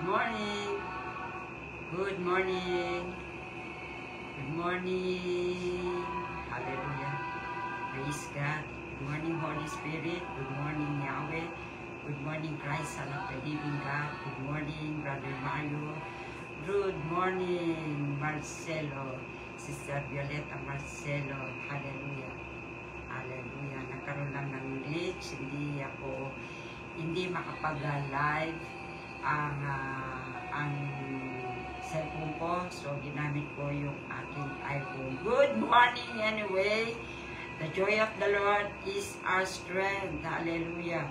Morning. Good morning. Good morning. Hallelujah. Praise God. Good morning, Holy Spirit. Good morning, Yahweh. Good morning, Christ, Son of the Living God. Good morning, Brother Mario. Good morning, Marcelo. Sister Violeta Marcelo. Hallelujah. Hallelujah. Nagkaroon lang ng glitch. Hindi makapag-live ang cellphone ko, so ginamit ko yung aking iPhone. Good morning anyway. The joy of the Lord is our strength. Hallelujah.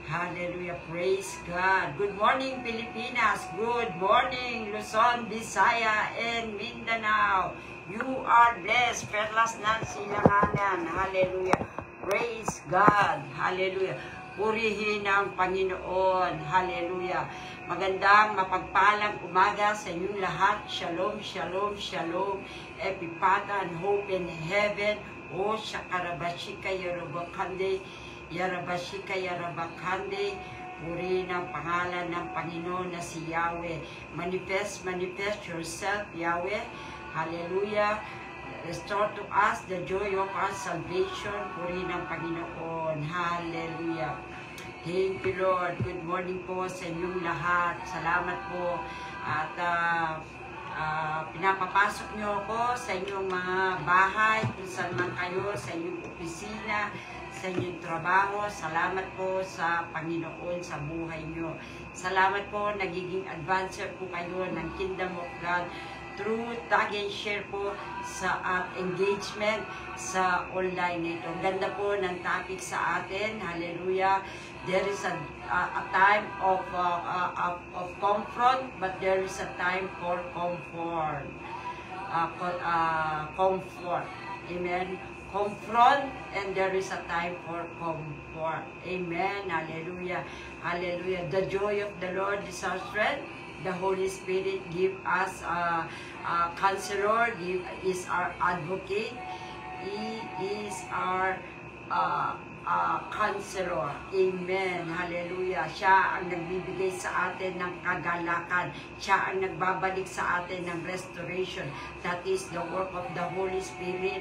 Hallelujah. Praise God. Good morning, Pilipinas. Good morning, Luzon, Visaya, and Mindanao. You are blessed. Perlas ng silanganan. Hallelujah. Praise God. Hallelujah. Purihin ang Panginoon. Hallelujah. Magandang mapagpalang umaga sa inyong lahat. Shalom, shalom, shalom. Epipata and hope in heaven. O Shakarabashika Yarabakande. Yarabashika Yarabakande. Purihin ang pangalan ng Panginoon na si Yahweh. Manifest yourself, Yahweh. Hallelujah. Restore to us the joy of our salvation. Purihin ang Panginoon. Hallelujah. Thank you, Lord. Good morning po sa inyong lahat. Salamat po. At pinapapasok niyo ako sa inyong mga bahay, kung saan man kayo, sa inyong opisina, sa inyong trabaho. Salamat po sa Panginoon sa buhay niyo. Salamat po, nagiging advancer po kayo ng Kingdom of God through tag and share po sa engagement sa online nito. Ganda po ng topic sa atin. Hallelujah. There is a time of confront, but there is a time for comfort. Comfort. Amen. Confront, and there is a time for comfort. Amen. Hallelujah. Hallelujah. The joy of the Lord is our strength. The Holy Spirit give us a counselor, is our advocate. He is our counselor. Amen. Hallelujah. Siya ang nagbibigay sa atin ng kagalakan. Siya ang nagbabalik sa atin ng restoration. That is the work of the Holy Spirit,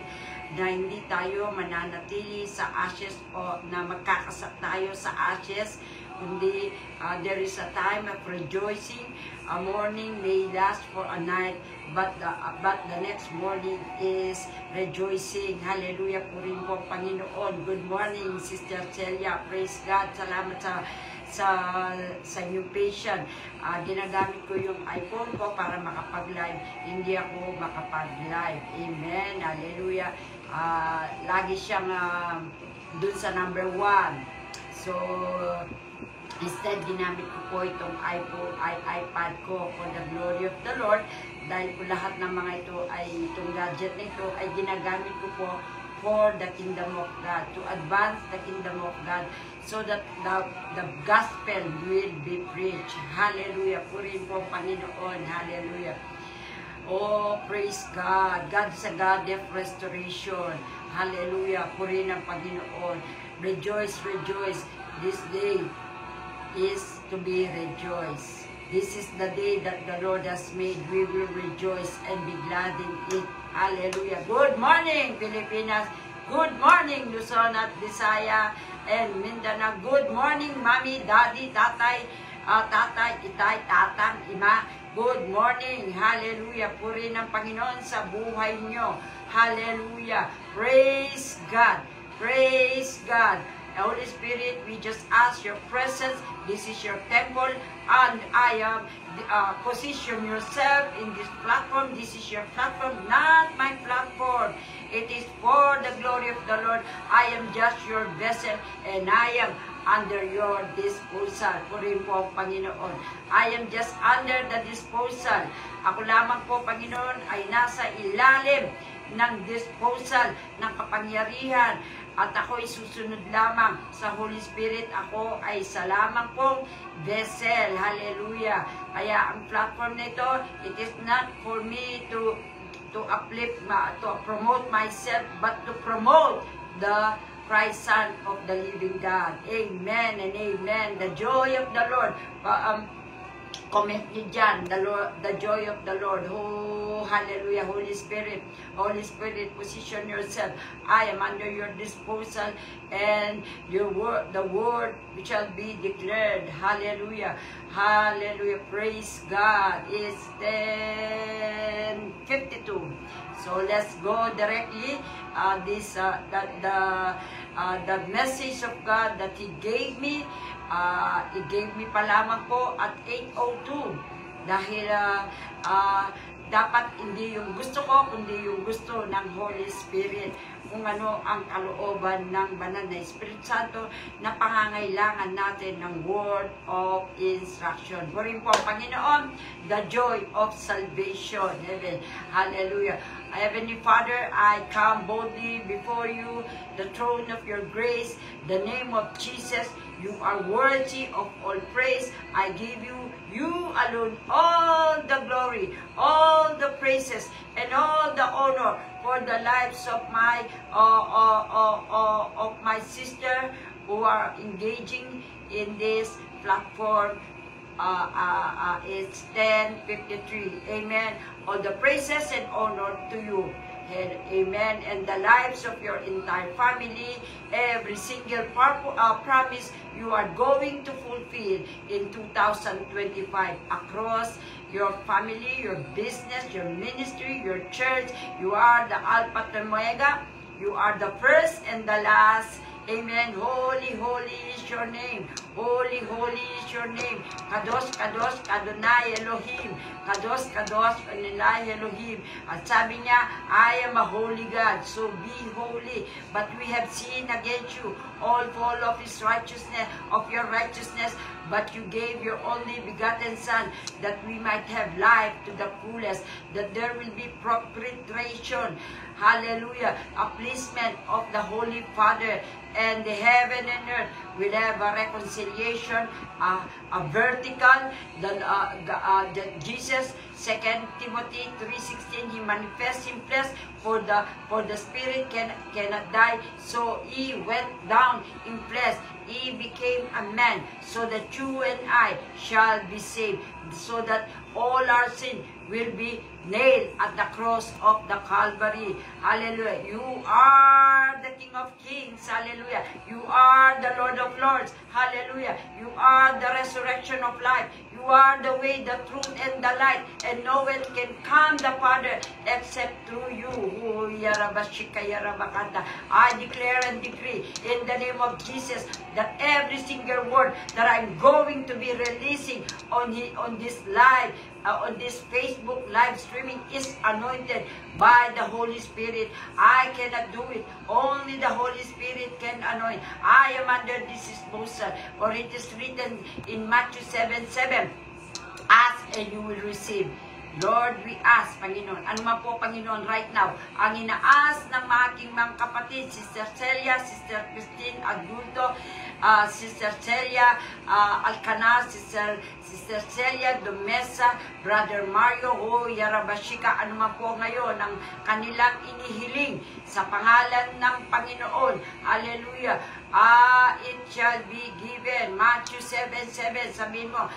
na hindi tayo mananatili sa ashes o na magkakasap tayo sa ashes, kundi there is a time of rejoicing. A morning may last for a night, but the next morning is rejoicing. Hallelujah. Purin po Panginoon. Good morning, Sister Celia. Praise God. Salamat sa inyong patient. Ginagamit ko yung iPhone ko para makapag-live. Hindi ako makapag-live. Amen. Hallelujah. Lagi siyang dun sa number 1. So, instead, ginamit ko po itong iPad ko for the glory of the Lord. Dahil po lahat ng mga ito ay, itong gadget na ito ay ginagamit ko po for the kingdom of God, to advance the kingdom of God, so that the gospel will be preached. Hallelujah. Purin po Panginoon. Hallelujah. Oh, praise God. God is a God of restoration. Hallelujah. Purin ang Panginoon. Rejoice, rejoice. This day is to be rejoiced. This is the day that the Lord has made. We will rejoice and be glad in it. Hallelujah. Good morning, Pilipinas. Good morning, Luzon at Visaya and Mindanao. Good morning, Mami, Daddy, Tatay, Itay, Tatang, Ima. Good morning. Hallelujah. Puri ng Panginoon sa buhay nyo. Hallelujah. Praise God. Praise God. Holy Spirit, we just ask your presence. This is your temple, and I am position yourself in this platform. This is your platform, not my platform. It is for the glory of the Lord. I am just your vessel, and I am under your disposal. Purihin po, Panginoon. I am just under the disposal. Ako lamang po, Panginoon, ay nasa ilalim ng disposal ng kapangyarihan. At ako'y susunod lamang sa Holy Spirit. Ako ay sa lamang pong vessel. Hallelujah. Kaya ang platform na ito, it is not for me to uplift, to promote myself, but to promote the Christ Son of the living God. Amen and amen. The joy of the Lord. Comment nyo dyan, the joy of the Lord. Oh, hallelujah, Holy Spirit. Holy Spirit, position yourself. I am under your disposal, and your word, the word which shall be declared. Hallelujah. Hallelujah. Praise God. It's 10:52. So let's go directly. The message of God that He gave me, pa lamang po at 8:02. Dahil dapat hindi yung gusto ko, kundi yung gusto ng Holy Spirit. Kung ano ang kalooban ng banal na Espiritu Santo na pangangailangan natin ng word of instruction. Purihin po ang Panginoon, the joy of salvation. Amen. Hallelujah. Heavenly Father, I come boldly before you, the throne of your grace, the name of Jesus. You are worthy of all praise. I give you alone all the glory, all the praises, and all the honor for the lives of my sister who are engaging in this platform. It's 10:53. Amen. All the praises and honor to you. Amen. And the lives of your entire family, every single promise you are going to fulfill in 2025 across your family, your business, your ministry, your church. You are the Alpha and Omega. You are the first and the last. Amen. Holy, holy is your name. Holy, holy is your name. Kadosh, kadosh, Adonai Elohim. Kadosh, kadosh, Adonai Elohim. At sabi niya, I am a holy God, so be holy. But we have sinned against you, all fall of His righteousness, of your righteousness. But you gave your only begotten Son, that we might have life to the fullest, that there will be propitiation. Hallelujah. A placement of the Holy Father, and the heaven and earth will have a reconciliation, a vertical. That Jesus, 2 Timothy 3:16, He manifests in flesh, for the spirit cannot die. So He went down in flesh. He became a man, so that you and I shall be saved, so that all our sin will be nailed at the cross of the Calvary. Hallelujah. You are the King of Kings. Hallelujah. You are the Lord of Lords. Hallelujah. You are the resurrection of life. You are the way, the truth, and the light. And no one can come the Father except through you. I declare and decree in the name of Jesus that every single word that I'm going to be releasing on this live, on this Facebook live streaming, is anointed by the Holy Spirit. I cannot do it. Only the Holy Spirit can anoint. I am under this disposal, for it is written in Matthew 7:7, ask and you will receive. Lord, we ask, Panginoon, ano man po, Panginoon, right now, ang inaas ng aking mga kapatid, Sister Celia, Sister Christine Adulto, Sister Celia Alcana, Sister Celia Domesa, Brother Mario O Yarabashika, ano man po ngayon ang kanilang inihiling sa pangalan ng Panginoon. Hallelujah. It shall be given. Matthew 7:7. Sabihin mo,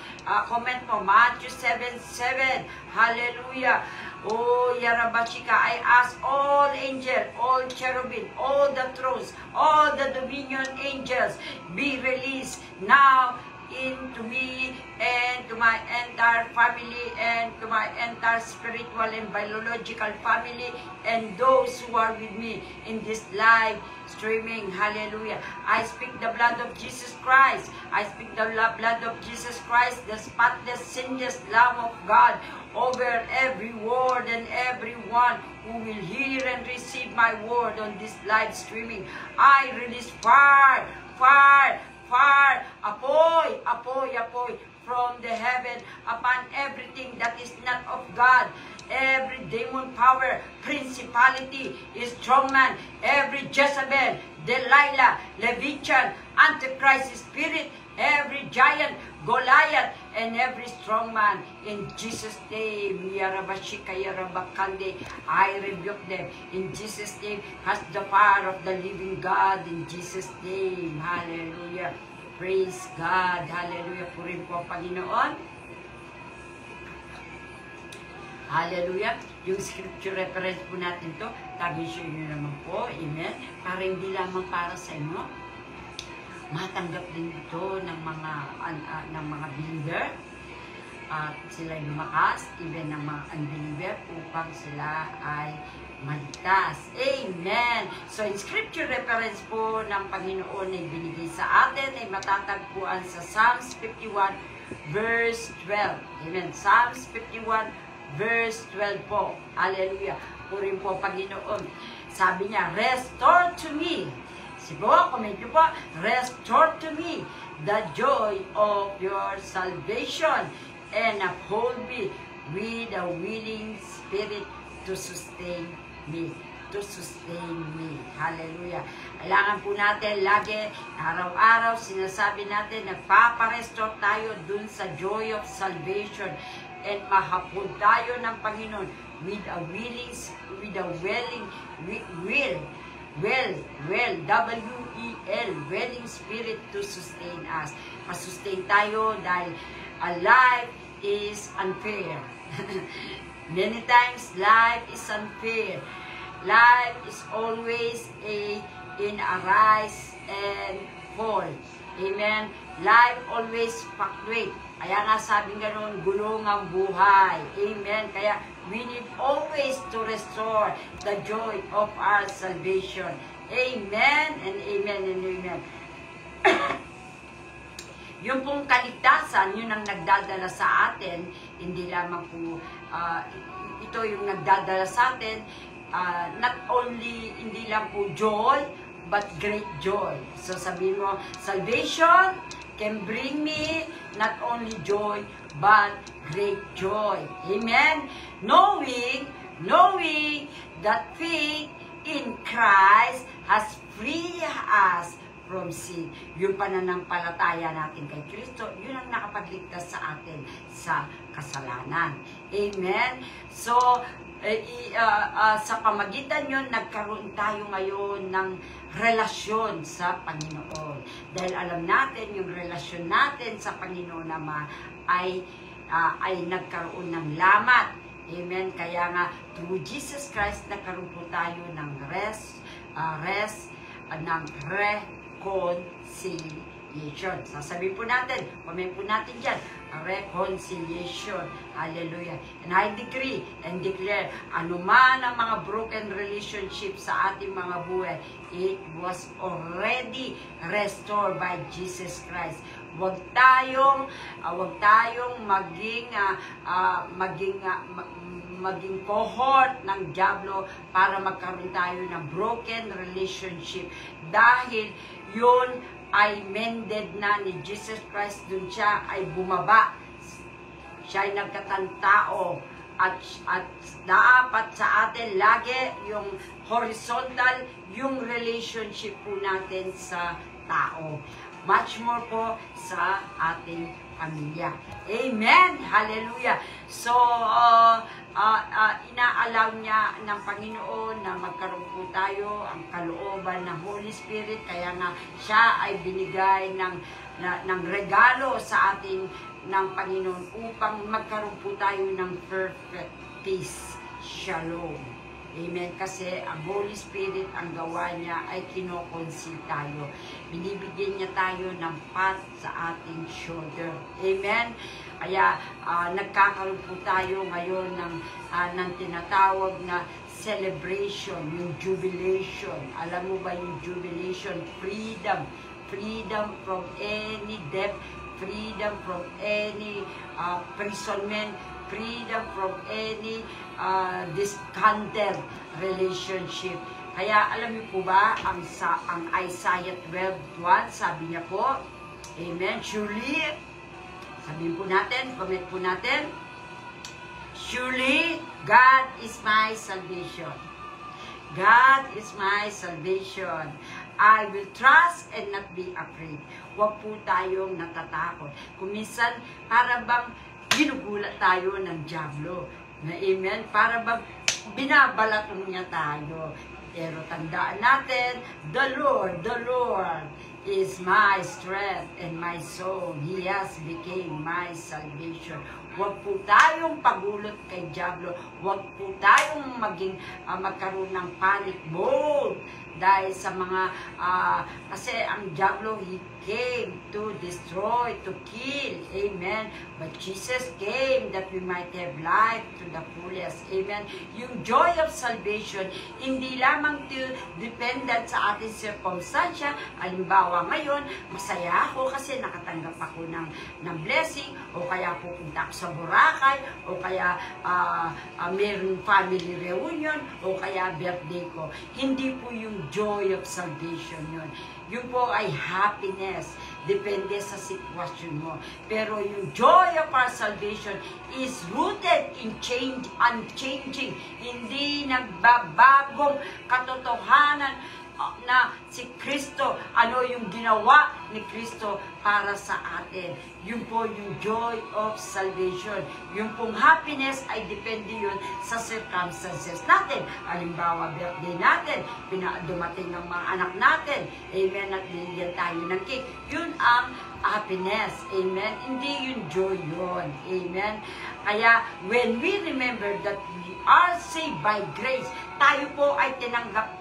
comment mo, Matthew 7:7. Hallelujah. Oh, Yarabashika, I ask all angels, all cherubim, all the thrones, all the dominion angels be released now into me and to my entire family and to my entire spiritual and biological family and those who are with me in this live streaming. Hallelujah. I speak the blood of Jesus Christ. I speak the blood of Jesus Christ, the spotless, sinless Lamb of God, over every word and everyone who will hear and receive my word on this live streaming. I release fire, fire, fire, apoy, apoy, apoy from the heaven upon everything that is not of God. Every demon power, principality, strongman, every Jezebel, Delilah, Leviathan, Antichrist spirit, every giant, Goliath, and every strongman, in Jesus' name, I rebuke them. In Jesus' name, has the power of the living God. In Jesus' name, hallelujah. Praise God, hallelujah. Purin po, Panginoon. Hallelujah. Yung scripture reference po natin to, tabi-share nyo naman po. Amen. Para hindi lamang para sa inyo, matanggap din ito ng mga believer. At sila lumakas, even ng mga unbeliever, upang sila ay maligtas. Amen. So, in scripture reference po ng Panginoon ay binigay sa atin ay matatagpuan sa Psalms 51 verse 12. Amen. Psalms 51 verse 12 po. Hallelujah. Purin po, Panginoon. Sabi niya, restore to me. Siguro, comment nyo po, restore to me the joy of your salvation and uphold me with a willing spirit to sustain me. To sustain me. Hallelujah. Kailangan po natin lagi, araw-araw, sinasabi natin, nagpaparestore tayo dun sa joy of salvation and mahapon tayo ng Panginoon with a willing, willing spirit to sustain us. Masustain tayo dahil a life is unfair. Many times life is unfair. Life is always in a rise and fall. Amen. Life always fluctuates. Kaya nga sabi nga noon, gulong ang buhay. Amen. Kaya we need always to restore the joy of our salvation. Amen and amen and amen. Yung pong kaligtasan, yun ang nagdadala sa atin, hindi lamang po, ito yung nagdadala sa atin, not only, hindi lang po joy, but great joy. So sabihin mo, salvation can bring me not only joy, but great joy. Amen? Knowing that faith in Christ has freed us from sin. Yung pananampalataya natin kay Kristo, yun ang nakapagligtas sa atin sa kasalanan. Amen? So, sa pamagitan yun, nagkaroon tayo ngayon ng relasyon sa Panginoon. Dahil alam natin, yung relasyon natin sa Panginoon naman ay nagkaroon ng lamat. Amen? Kaya nga, through Jesus Christ, nagkaroon po tayo ng ng reconciliation. Sasabihin po natin, comment po natin dyan, reconciliation. Hallelujah. And I decree and declare, anuman ang mga broken relationship sa ating mga buhay, it was already restored by Jesus Christ. Huwag tayong maging cohort ng diablo para magkaroon tayo ng broken relationship. Dahil yun ay mended na ni Jesus Christ, dun siya ay bumaba. Siya ay nagkatantao. At dapat sa atin lagi yung horizontal, yung relationship po natin sa tao. Much more po sa ating pamilya. Amen! Hallelujah! So, inaalaw niya ng Panginoon na magkaroon po tayo ang kalooban ng Holy Spirit. Kaya nga, siya ay binigay ng regalo sa atin ng Panginoon upang magkaroon po tayo ng perfect peace. Shalom. Amen. Kasi ang Holy Spirit, ang gawa niya ay kinokonsil tayo. Binibigyan niya tayo ng path sa ating shoulder. Amen. Kaya nagkakaroon po tayo ngayon ng tinatawag na celebration, yung jubilation. Alam mo ba yung jubilation? Freedom. Freedom from any debt, freedom from any imprisonment, freedom from any discontent relationship. Kaya alam niyo po ba, ang Isaiah 12:1, sabi niya po, amen, surely, sabihin po natin, comment po natin, surely God is my salvation. God is my salvation. I will trust and not be afraid. Huwag po tayong natatakot. Kung minsan, para bang ginugulat tayo ng dyablo. Amen? Para bang binabalatong niya tayo. Pero tandaan natin, the Lord is my strength and my soul. He has became my salvation. Huwag po tayong pagulot kay dyablo. Huwag po tayong magkaroon ng panic mode. Dahil sa mga, kasi ang dyablo, he came to destroy, to kill. Amen. But Jesus came that we might have life to the fullest. Amen. Yung joy of salvation, hindi lamang dependent sa ating circumstansya. Halimbawa ngayon, masaya ako kasi nakatanggap ako ng blessing, o kaya pupunta ako sa Boracay, o kaya mayroong family reunion, o kaya birthday ko. Hindi po yung joy of salvation yun. Yun po ay happiness. Depende sa sitwasyon mo. Pero yung joy of our salvation is rooted in unchanging. Hindi nagbabagong katotohanan na si Kristo, ano yung ginawa ni Kristo para sa atin. Yun po yung joy of salvation. Yung pong happiness ay depende yun sa circumstances natin. Halimbawa, birthday natin, dumating ang mga anak natin, amen, at binigyan tayo ng cake. Yun ang happiness, amen. Hindi yung joy yun, amen. Kaya, when we remember that we are saved by grace, tayo po ay tinanggap,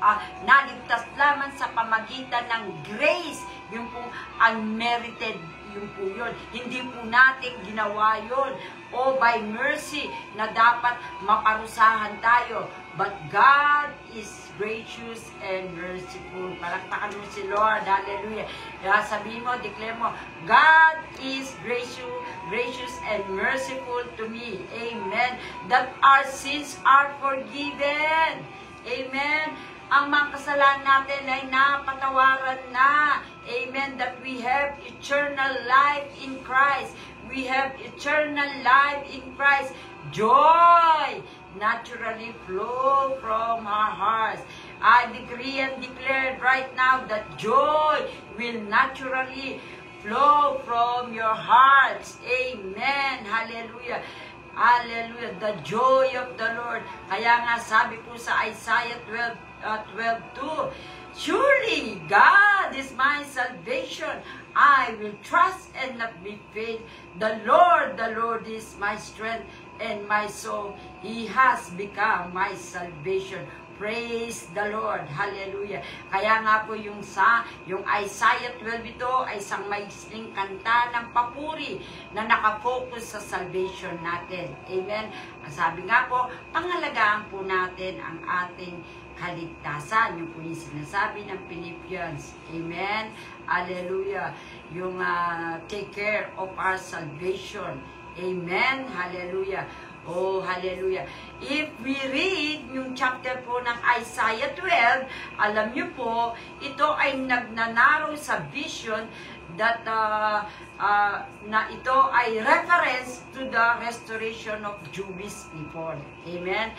naligtas lamang sa pamagitan ng grace, yung pong unmerited, yung po yun. Hindi po natin ginawa yun, o by mercy, na dapat maparusahan tayo. But God is gracious and merciful. Palakpakan mo si Lord, hallelujah. Kaya sabihin mo, declare mo, God is gracious and merciful to me. Amen. That our sins are forgiven. Amen. Ang mga kasalanan natin ay napatawaran na. Amen. That we have eternal life in Christ. We have eternal life in Christ. Joy naturally flow from our hearts. I decree and declare right now that joy will naturally flow from your hearts. Amen. Hallelujah. Hallelujah. The joy of the Lord. Kaya nga sabi po sa Isaiah 12:2, surely God is my salvation. I will trust and not be faint. The Lord is my strength and my soul. He has become my salvation. Praise the Lord. Hallelujah. Kaya nga po yung Isaiah 12 ito ay isang maikling kanta ng papuri na nakafocus sa salvation natin. Amen. Sabi nga po, pangalagaan po natin ang ating kaligtasan. Yung po yung sinasabi ng Philippians. Amen. Hallelujah. Yung take care of our salvation. Amen. Hallelujah. Oh, hallelujah. If we read yung chapter po ng Isaiah 12, alam niyo po, ito ay nagnanaraw sa vision that na ito ay reference to the restoration of Jewish people. Amen.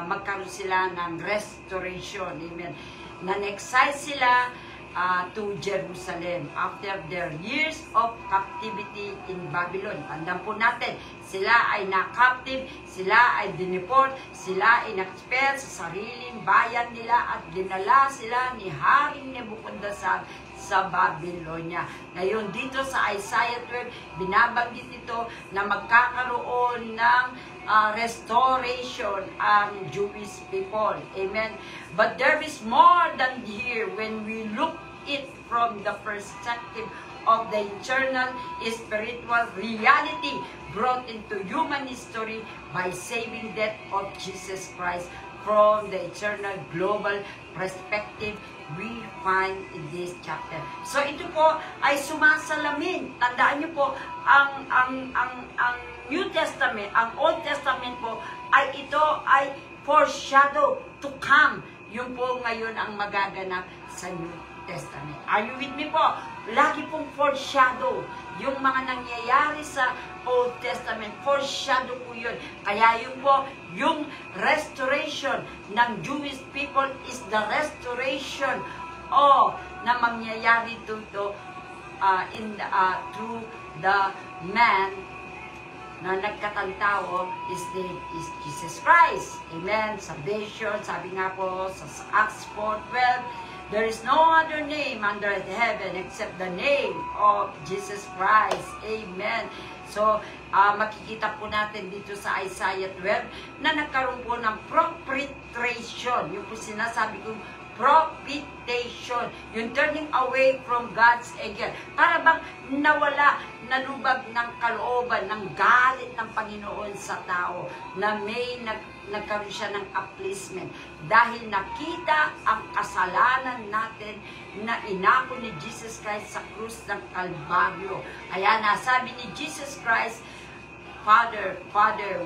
Magkaroon sila ng restoration. Amen. Na-exile sila to Jerusalem after their years of captivity in Babylon. Tandaan po natin, sila ay na-captive, sila ay dineport, sila ay na-expel sa sariling bayan nila at dinala sila ni Haring Nebuchadnezzar sa Babylonia. Ngayon, dito sa Isaiah 12, binabanggit ito na magkakaroon ng restoration ang Jewish people. Amen. But there is more than here when we look it from the perspective of the eternal spiritual reality brought into human history by saving death of Jesus Christ. From the eternal global perspective we find in this chapter. So ito po ay sumasalamin. Tandaan niyo po, ang New Testament, ang Old Testament po ay ito ay foreshadow to come. Yun po ngayon ang magaganap sa New Testament. Are you with me po? Lagi pong foreshadow. Yung mga nangyayari sa Old Testament, foreshadow po yun. Kaya yun po, yung restoration ng Jewish people is the restoration na mangyayari through the man na nagkatantawo, his name is Jesus Christ. Amen. Salvation, sabi nga po sa Acts 4:12, there is no other name under heaven except the name of Jesus Christ. Amen. So, makikita po natin dito sa Isaiah 12 na nagkaroon po ng propitiation. Yung po sinasabi kong propitiation. Yung turning away from God's anger. Para bang nawala, nalubag ng kalooban, ng galit ng Panginoon sa tao na may nagkaroon siya ng appeasement. Dahil nakita ang kasalanan natin na inako ni Jesus Christ sa krus ng Kalbaryo. Kaya nasabi ni Jesus Christ, Father,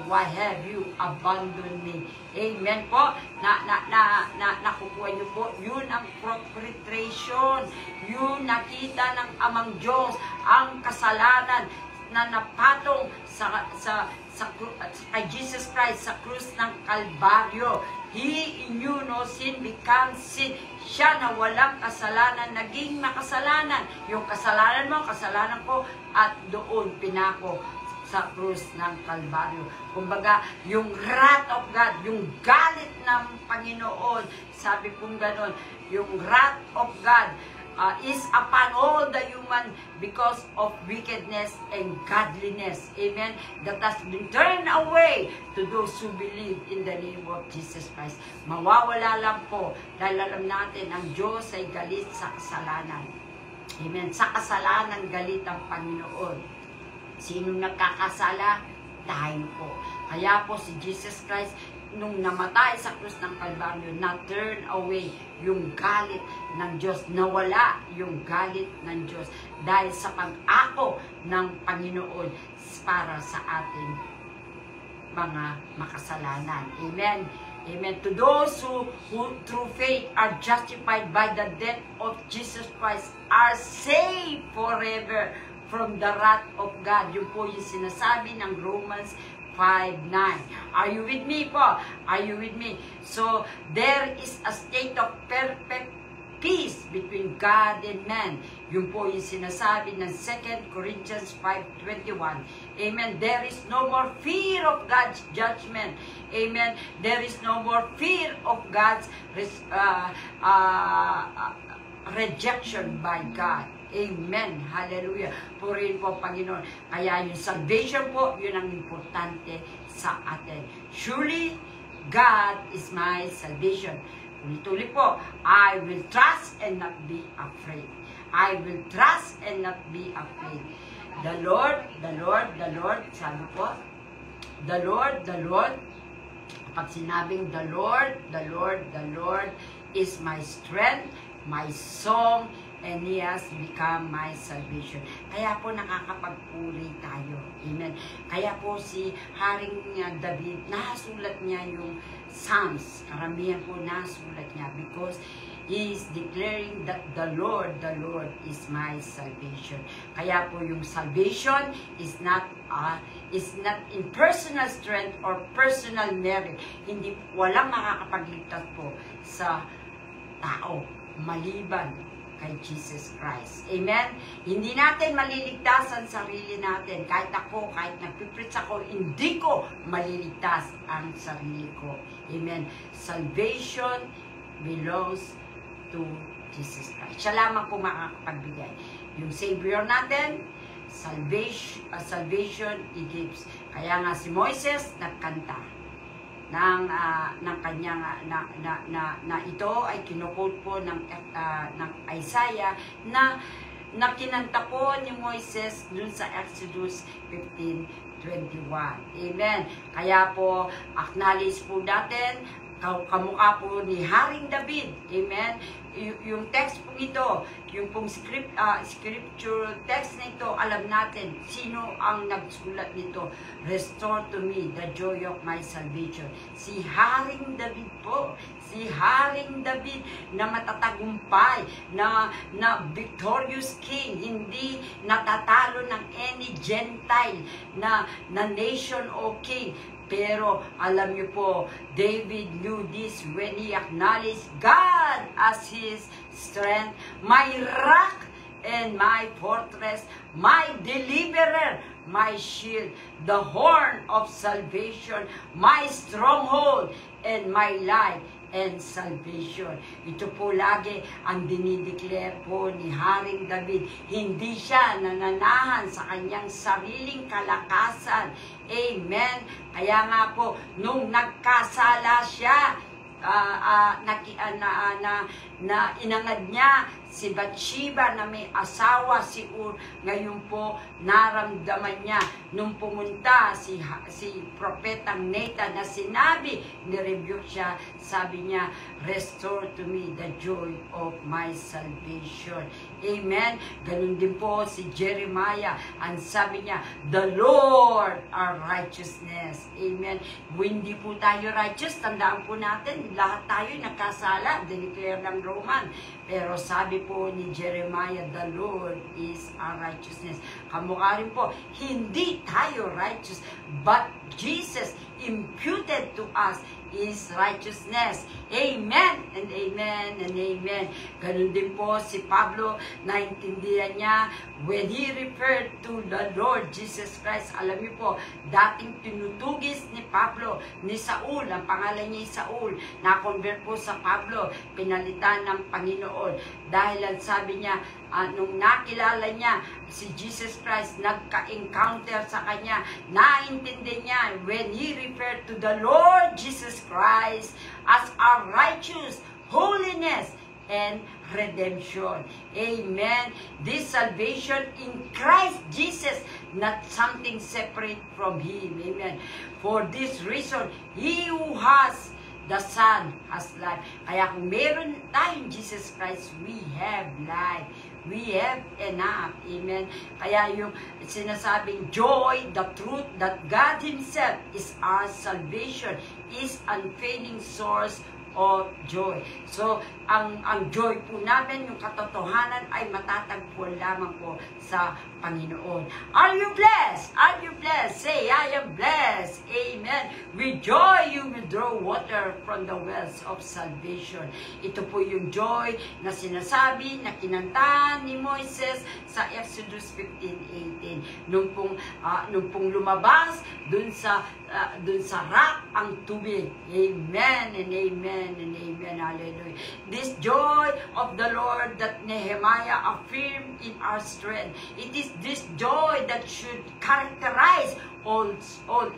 why have you abandoned me? Amen po. Nakukuha niyo po. Yun ang propitiation. Yun nakita ng Amang Diyos ang kasalanan na napatong kay Jesus Christ sa krus ng Kalbaryo. He knew no sin becomes sin. Siya na walang kasalanan, naging makasalanan. Yung kasalanan mo, kasalanan ko, at doon pinako sa krus ng Kalbaryo. Kumbaga, yung wrath of God, yung galit ng Panginoon, sabi kong ganon, yung wrath of God is upon all the human because of wickedness and godliness. Amen. That has been turned away to those who believe in the name of Jesus Christ. Mawawala lang po dahil alam natin ang Diyos ay galit sa kasalanan. Amen. Sa kasalanan galit ang Panginoon. Sino nagkakasala? Tayo po. Kaya po si Jesus Christ, nung namatay sa krus ng Kalbaryo, na-turn away yung galit ng Diyos. Nawala yung galit ng Diyos dahil sa pag-ako ng Panginoon para sa ating mga makasalanan. Amen. Amen. To those who through faith are justified by the death of Jesus Christ are saved forever from the wrath of God. Yun po yung sinasabi ng Romans 5:9. Are you with me po? Are you with me? So, there is a state of perfect peace between God and man. Yun po yung sinasabi ng 2 Corinthians 5:21. Amen. There is no more fear of God's judgment. Amen. There is no more fear of God's rejection by God. Amen. Hallelujah. Purihin po, Panginoon. Kaya yung salvation po, yun ang importante sa atin. Surely, God is my salvation. Ulit-ulit po, I will trust and not be afraid. I will trust and not be afraid. The Lord, sabi po, the Lord, kapag sinabing the Lord is my strength, my song, and He has become my salvation. Kaya po nakakapagpuri tayo. Amen. Kaya po si Haring David, nasulat niya yung Psalms. Karamihan po nasulat niya because he is declaring that the Lord is my salvation. Kaya po yung salvation is not in personal strength or personal merit. Hindi, walang makakapagligtas po sa tao maliban kay Jesus Christ. Amen? Hindi natin maliligtas ang sarili natin. Kahit ako, kahit nagpipreach ako, hindi ko maliligtas ang sarili ko. Amen? Salvation belongs to Jesus Christ. Siya lamang po makakapagbigay. Yung Savior natin, salvation He gives. Kaya nga si Moises nagkanta ng kanyang na ito ay kinukot po ng Isaiah na kinanta po ni Moises dun sa Exodus 15:21. Amen. Kaya po acknowledge po natin kamukha po ni Haring David. Amen. Yung text po ito, yung pong scripture text na ito, alam natin sino ang nagsulat nito. Restore to me the joy of my salvation. Si Haring David po. Si Haring David na matatagumpay, na victorious king, hindi natatalo ng any Gentile na nation o king. Pero alam niyo po, David knew this when he acknowledged God as his strength, my rock and my fortress, my deliverer, my shield, the horn of salvation, my stronghold, and my light and salvation. Ito po lagi ang dinideclare po ni Haring David. Hindi siya nananahan sa kanyang sariling kalakasan. Amen. Kaya nga po, nung nagkasala siya, inangad niya si Bathsheba na may asawa si Ur. Ngayon po naramdaman niya nung pumunta si propetang Nathan na sinabi, ni-rebuke siya, sabi niya, restore to me the joy of my salvation. Amen. Ganun din po si Jeremiah. Ang sabi niya, the Lord our righteousness. Amen. Hindi po tayo righteous. Tandaan po natin, lahat tayo nagkasala, dineclare ng Roman. Pero sabi po ni Jeremiah, the Lord is our righteousness. Kamukha rin po, hindi tayo righteous, but Jesus imputed to us is righteousness. Amen and amen and amen. Ganun din po si Pablo, naintindihan niya when he referred to the Lord Jesus Christ. Alam niyo po, dating tinutugis ni Pablo, ni Saul, ang pangalan niya ay Saul, na-convert po sa Pablo, pinalitan ng Panginoon. Dahil ang sabi niya, nung nakilala niya si Jesus Christ, nagka-encounter sa kanya, naintindi niya when he referred to the Lord Jesus Christ as our righteous holiness and redemption. Amen. This salvation in Christ Jesus, not something separate from Him. Amen. For this reason, he who has the Son has life. Kaya kung meron tayong Jesus Christ, we have life. We have enough. Amen. Kaya yung sinasabing joy, the truth that God Himself is our salvation, is unfailing source of joy. So, ang joy po namin, yung katotohanan ay matatagpuan lamang po sa Panginoon. Are you blessed? Are you blessed? Say, I am blessed. Amen. With joy, you will draw water from the wells of salvation. Ito po yung joy na sinasabi, na kinanta ni Moises sa Exodus 15:18. Nung pong lumabas dun sa rock ang tubig. Amen and amen and amen. Hallelujah. This joy of the Lord that Nehemiah affirmed in our strength. It is this joy that should characterize all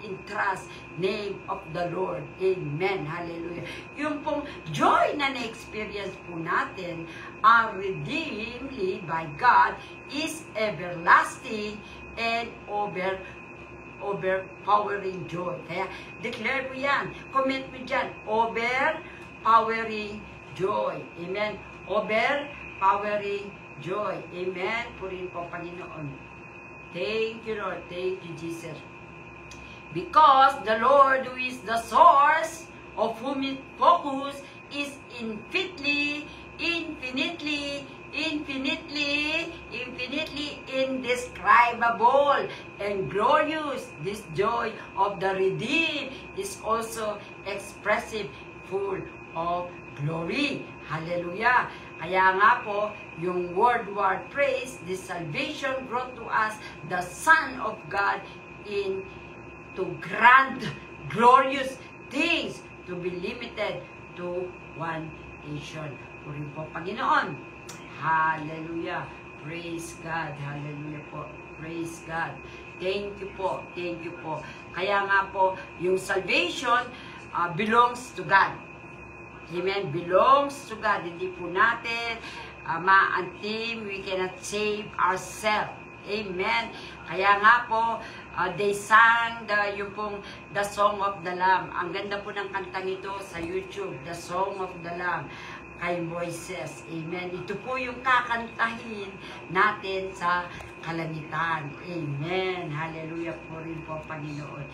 in trust name of the Lord. Amen. Hallelujah. Yung pong joy na na-experience po natin are redeemed by God is everlasting and overpowering joy. Kaya declare mo yan. Comment mo dyan. Overpowering joy. Amen. Overpowering joy. Amen. Purihin po Panginoon. Thank you, Lord. Thank you, Jesus. Because the Lord, who is the source of whom it focus, is infinitely indescribable and glorious. This joy of the redeemed is also expressive, full of glory. Hallelujah. Kaya nga po, yung word praise, this salvation brought to us the Son of God into grand, glorious things to be limited to one nation. Puri po, Panginoon. Hallelujah. Praise God. Hallelujah po. Praise God. Thank you po. Thank you po. Kaya nga po, yung salvation belongs to God. Amen. Belongs to God. Hindi po natin ma-antim. We cannot save ourselves. Amen. Kaya nga po, they sang yung pong The Song of the Lamb. Ang ganda po ng kantang ito sa YouTube, The Song of the Lamb, kay Moises. Amen. Ito po yung kakantahin natin sa kalangitan. Amen. Hallelujah po rin po, Panginoon.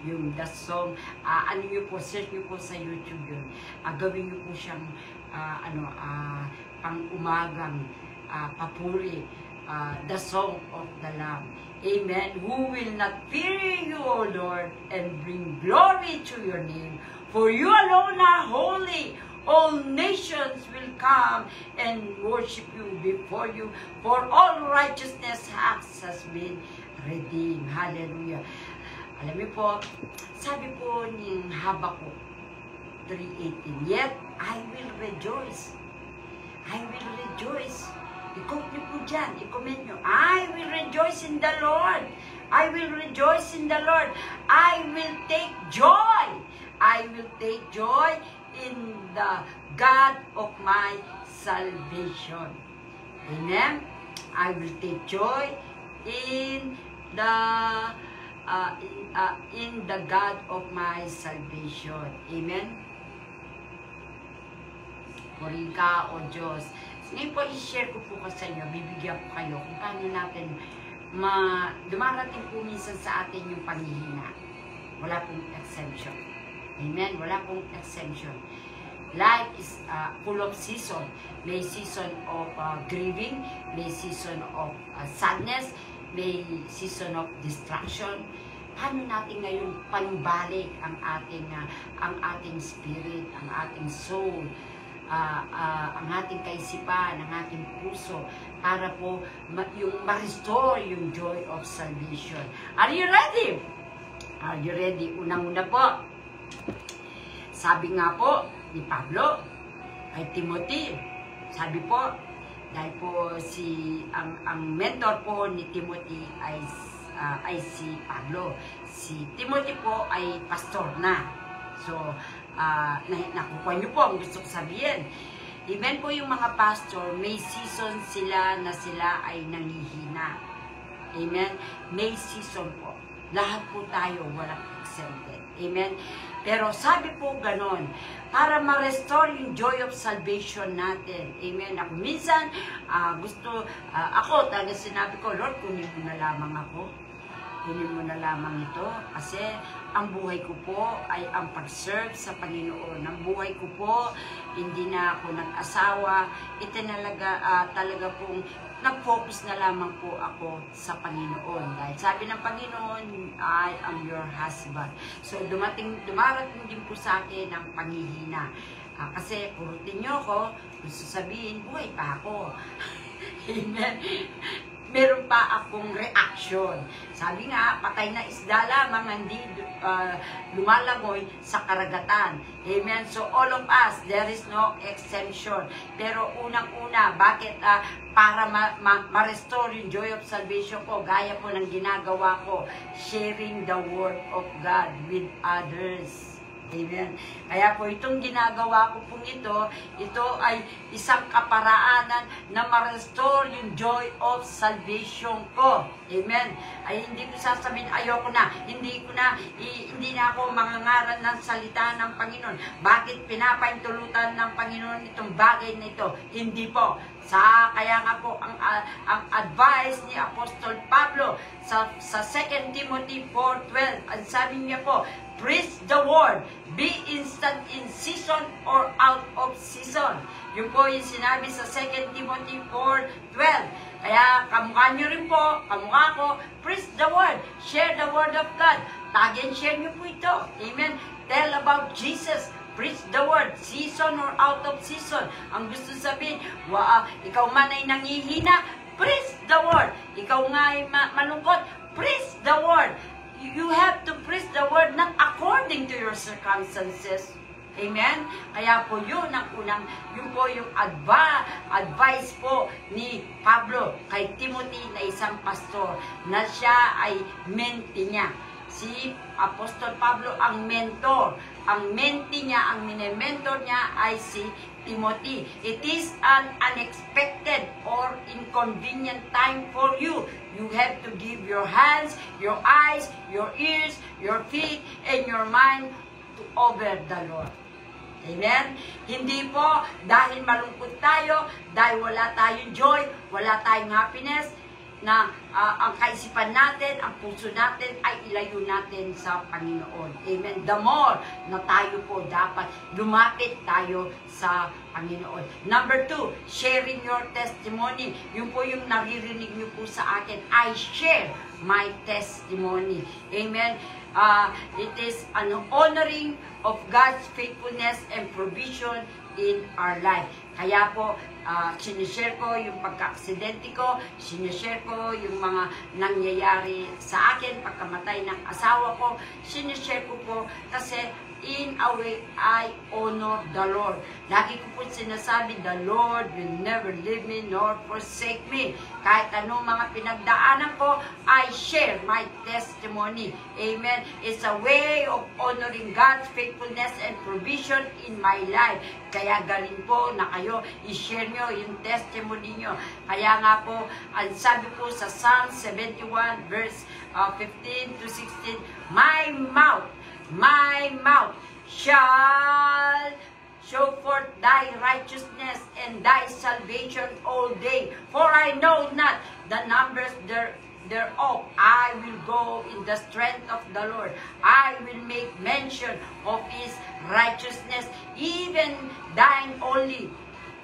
Yung The Song, ano nyo po, search nyo po sa YouTube yun. Gawin nyo po siyang, pang-umagang papuri. The Song of the Lamb. Amen. Who will not fear you, O Lord, and bring glory to your name? For you alone are holy. All nations will come and worship you before you. For all righteousness has been redeemed. Hallelujah. Alam niyo po, sabi po ni Habakuk 3:18, yet I will rejoice. I will rejoice. I-quote niyo po dyan, i-comment niyo, I will rejoice in the Lord. I will rejoice in the Lord. I will take joy. I will take joy in the God of my salvation. Amen? I will take joy in the God of my salvation. Amen? Purihin ka, O Diyos. Ngayon po, i-share ko po sa inyo, bibigyan ko kayo kung paano natin dumarating po minsan sa atin yung panghihina. Wala pong exemption. Amen? Wala pong exemption. Life is full of season. May season of grieving, may season of sadness, may season of distraction. Paano natin ngayon panbalik ang ating spirit, ang ating soul, ang ating kaisipan, ang ating puso, para po yung ma-restore yung joy of salvation. Are you ready? Are you ready? Unang-una po, sabi nga po ni Pablo kay Timothy, sabi po, dahil po ang mentor po ni Timothy ay si Pablo. Si Timothy po ay pastor na. So, nakukuha niyo po ang gusto ko sabihin. Even po yung mga pastor, may season sila na sila ay nangihina. Amen? May season po. Lahat po tayo, walang exempted. Amen? Pero sabi po ganon, para ma-restore yung joy of salvation natin. Amen? Ako minsan, ako talaga sinabi ko, Lord, kunin mo na lamang ako. Kunin mo na lamang ito kasi ang buhay ko po ay ang pag-serve sa Panginoon. Ang buhay ko po, hindi na ako nag-asawa. Ito talaga pong nag-focus na lamang po ako sa Panginoon. Dahil sabi ng Panginoon, I am your husband. So dumarating din po sa akin ang panghihina. Kasi purutin nyo ako, gusto sabihin, buhay pa ako. Amen. Meron pa akong reaction. Sabi nga, patay na isda lamang hindi lumalangoy sa karagatan. Amen? So, all of us, there is no exemption. Pero unang-una, bakit? Para ma-restore yung joy of salvation ko, gaya po ng ginagawa ko, sharing the word of God with others. Amen. Kaya po itong ginagawa ko pong ito ay isang kaparaanan na ma-restore yung joy of salvation ko. Amen. Ay hindi ko sasabihin, ayoko na. Hindi na ako mangangaral ng salita ng Panginoon. Bakit pinapaintulutan ng Panginoon itong bagay na ito? Hindi po. Kaya nga po ang advice ni Apostol Pablo sa 2 Timothy 4:12, ang sabi niya po, preach the word, be instant in season or out of season. Yun po yung sinabi sa 2 Timothy 4:12. Kaya kamukha nyo rin po, kamukha ko, preach the word, share the word of God. Tag and share nyo po ito. Amen. Tell about Jesus. Preach the word, season or out of season. Ang gusto sabihin, ikaw man ay nangihina, preach the word. Ikaw nga ay malungkot, preach the word. You have to preach the word not according to your circumstances. Amen? Kaya po yun yun po yung advice po ni Pablo kay Timothy na isang pastor na siya ay mentee niya. Si Apostol Pablo ang mentor. Ang mentee niya, ang mine-mentor niya ay si Timothy. It is an unexpected or inconvenient time for you. You have to give your hands, your eyes, your ears, your feet, and your mind to over the Lord. Amen? Hindi po dahil malungkot tayo, dahil wala tayong joy, wala tayong happiness, na ang kaisipan natin, ang puso natin ay ilayo natin sa Panginoon. Amen? The more na tayo po dapat lumapit tayo sa Panginoon. Number 2, sharing your testimony. Yun po yung naririnig niyo po sa akin. I share my testimony. Amen? It is an honoring of God's faithfulness and provision in our life. Kaya po, sinishare ko yung pagka-aksidente ko, sinishare ko yung mga nangyayari sa akin, pagkamatay ng asawa ko, sinishare ko po kasi in a way, I honor the Lord. Lagi ko po sinasabi, the Lord will never leave me nor forsake me. Kahit anong mga pinagdaanan ko, I share my testimony. Amen. It's a way of honoring God's faithfulness and provision in my life. Kaya galing po na kayo, i-share nyo yung testimony nyo. Kaya nga po, ang sabi po sa Psalm 71 verse 15 to 16, my mouth shall show forth thy righteousness and thy salvation all day. For I know not the numbers thereof. I will go in the strength of the Lord. I will make mention of his righteousness, even thine only.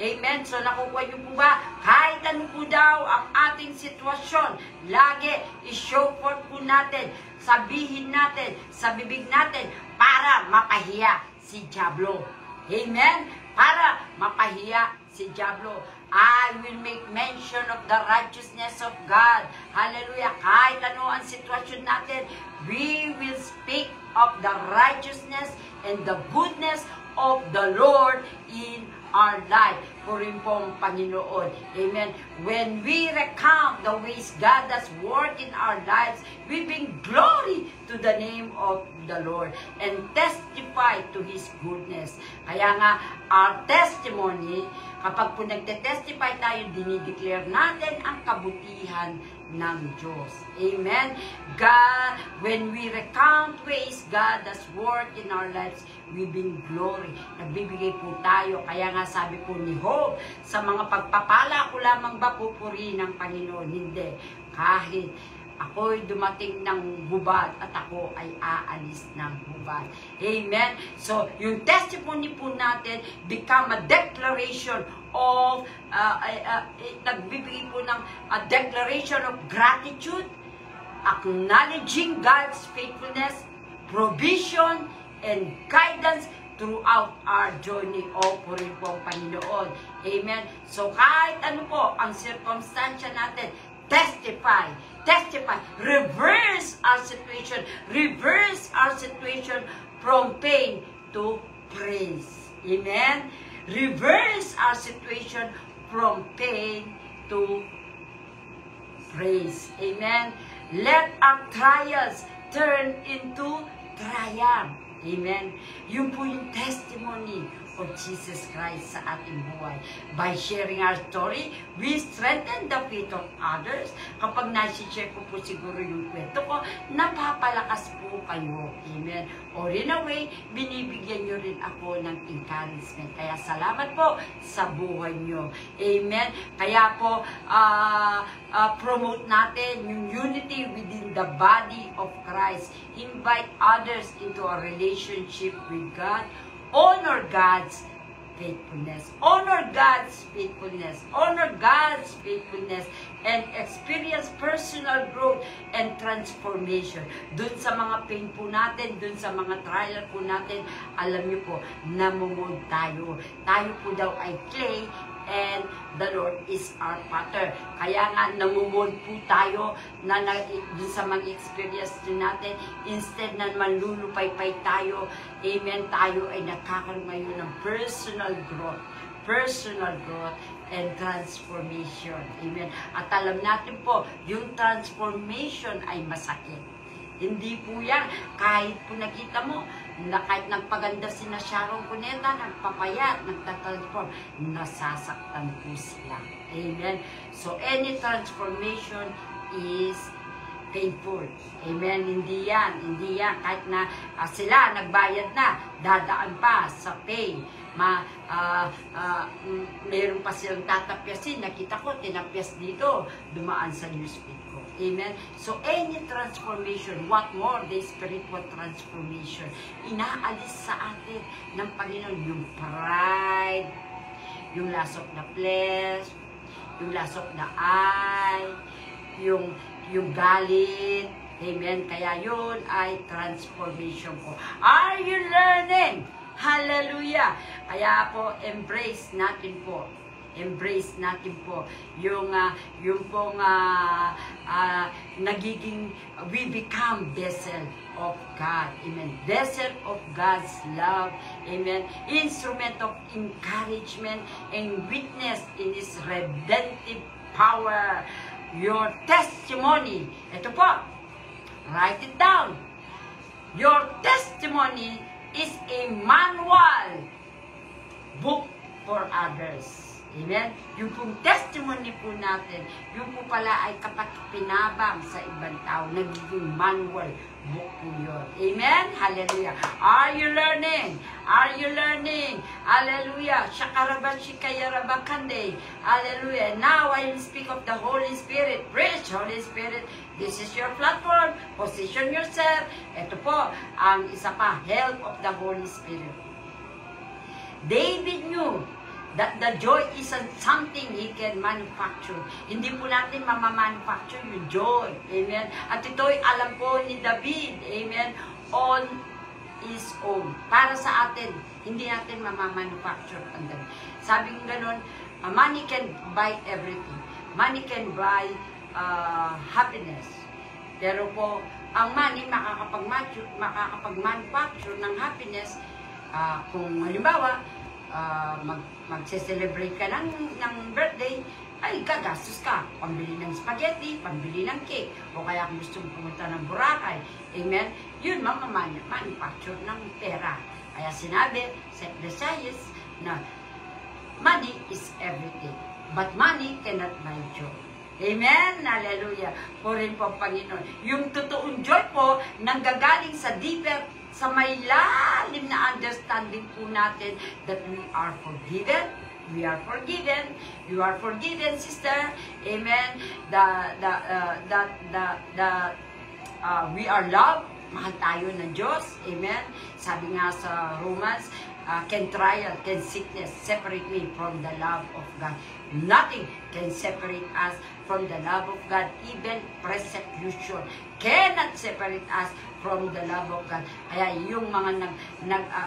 Amen. So nakukuha niyo po ba? Kahit ano po daw ang ating sitwasyon, lagi i-show forth po natin, sabihin natin, sa bibig natin, para mapahiya si Diablo. Amen? Para mapahiya si Diablo. I will make mention of the righteousness of God. Hallelujah. Kahit ano ang sitwasyon natin, we will speak of the righteousness and the goodness of the Lord in our life. Purin pong Panginoon. Amen. When we recount the ways God has worked in our lives, we bring glory to the name of the Lord and testify to His goodness. Kaya nga, our testimony, kapag po nagte-testify tayo, dinideclare natin ang kabutihan ng Diyos. Amen. God, when we recount ways God has worked in our lives, we bring glory. Nagbibigay po tayo. Kaya nga sabi po ni Job, sa mga pagpapala ko lamang ba pupurihin ng Panginoon? Hindi. Kahit ako'y dumating ng hubad at ako ay aalis ng hubad. Amen? So, yung testimony po natin become a declaration of, nagbibigay po ng a declaration of gratitude, acknowledging God's faithfulness, provision, and guidance throughout our journey. O po rin po ang Panginoon. Amen? So, kahit ano po ang circumstansya natin, testify, reverse our situation from pain to praise. Amen? Reverse our situation from pain to praise. Amen? Let our trials turn into triumph. Amen? Yun po yung testimony of Jesus Christ sa ating buhay. By sharing our story, we strengthen the faith of others. Kapag nasi-share ko po siguro yung kwento ko, napapalakas po kayo. Amen? Or in a way, binibigyan nyo rin ako ng encouragement. Kaya salamat po sa buhay nyo. Amen? Kaya po, promote natin yung unity within the body of Christ. Invite others into a relationship with God. Honor God's faithfulness. Honor God's faithfulness. Honor God's faithfulness and experience personal growth and transformation. Dun sa mga pain po natin, dun sa mga trial po natin, alam niyo po, namumod tayo. Tayo po daw ay clay and the Lord is our Father. Kaya nga, namumod po tayo na dun sa mga experience natin, instead na manlulupay-pay tayo, amen, tayo ay nakakaroon ngayon ng personal growth and transformation. Amen. At alam natin po, yung transformation ay masakit. Hindi po yan. Kahit po nakita mo, na kahit nagpaganda si na Sharon Cuneta, nagpapayat, nagtatransform, nasasaktan po sila. Amen. So, any transformation is painful. Amen. Hindi yan. Kahit na sila nagbayad na, dadaan pa sa pain. Meron pa silang tatapyasin. Nakita ko, tinapyas dito, dumaan sa newsfeed ko. Amen. So, any transformation, what more the spiritual transformation, inaalis sa atin ng Panginoon yung pride, yung lust of the flesh, yung lust of the eye, yung galit. Amen. Kaya yun ay transformation ko. Are you learning? Hallelujah! Kaya po, embrace natin po yung pong nagiging, we become vessel of God. Amen. Vessel of God's love. Amen. Instrument of encouragement and witness in His redemptive power. Your testimony. Ito po. Write it down. Your testimony is a manual book for others. Amen? Yung pong testimony po natin, yung po pala ay kapag pinabang sa ibang tao, nagiging manual book po yun. Amen? Hallelujah. Are you learning? Are you learning? Hallelujah. Shakarabashikayarabakande. Hallelujah. Now I will speak of the Holy Spirit. Preach, Holy Spirit. This is your platform. Position yourself. Ito po, ang isa pa, help of the Holy Spirit. David knew that the joy isn't something he can manufacture. Hindi po natin mamamanufacture yung joy. Amen. At ito'y alam po ni David. Amen. On his own. Para sa atin, hindi natin mamamanufacture ang dami. Sabi ng ganun, money can buy everything. Money can buy happiness. Pero po, ang money makakapag-manufacture ng happiness. Kung halimbawa, magse-celebrate ka ng birthday, ay gagastos ka. Pambili ng spaghetti, pambili ng cake, o kaya kung gusto mong pumunta ng Boracay. Amen? Yun, manufacture ng pera. Kaya sinabi sa Ecclesiastes na money is everything, but money cannot buy joy. Amen? Hallelujah. Purin po, Panginoon. Yung totoong joy po, nanggagaling sa deeper, sa may lalim na understanding po natin that we are forgiven. We are forgiven. You are forgiven, sister. Amen. We are loved. Mahal tayo ng Diyos. Amen. Sabi nga sa Romans, can trial, can sickness separate me from the love of God? Nothing can separate us from the love of God. Even persecution cannot separate us from the love of God. Kaya yung mga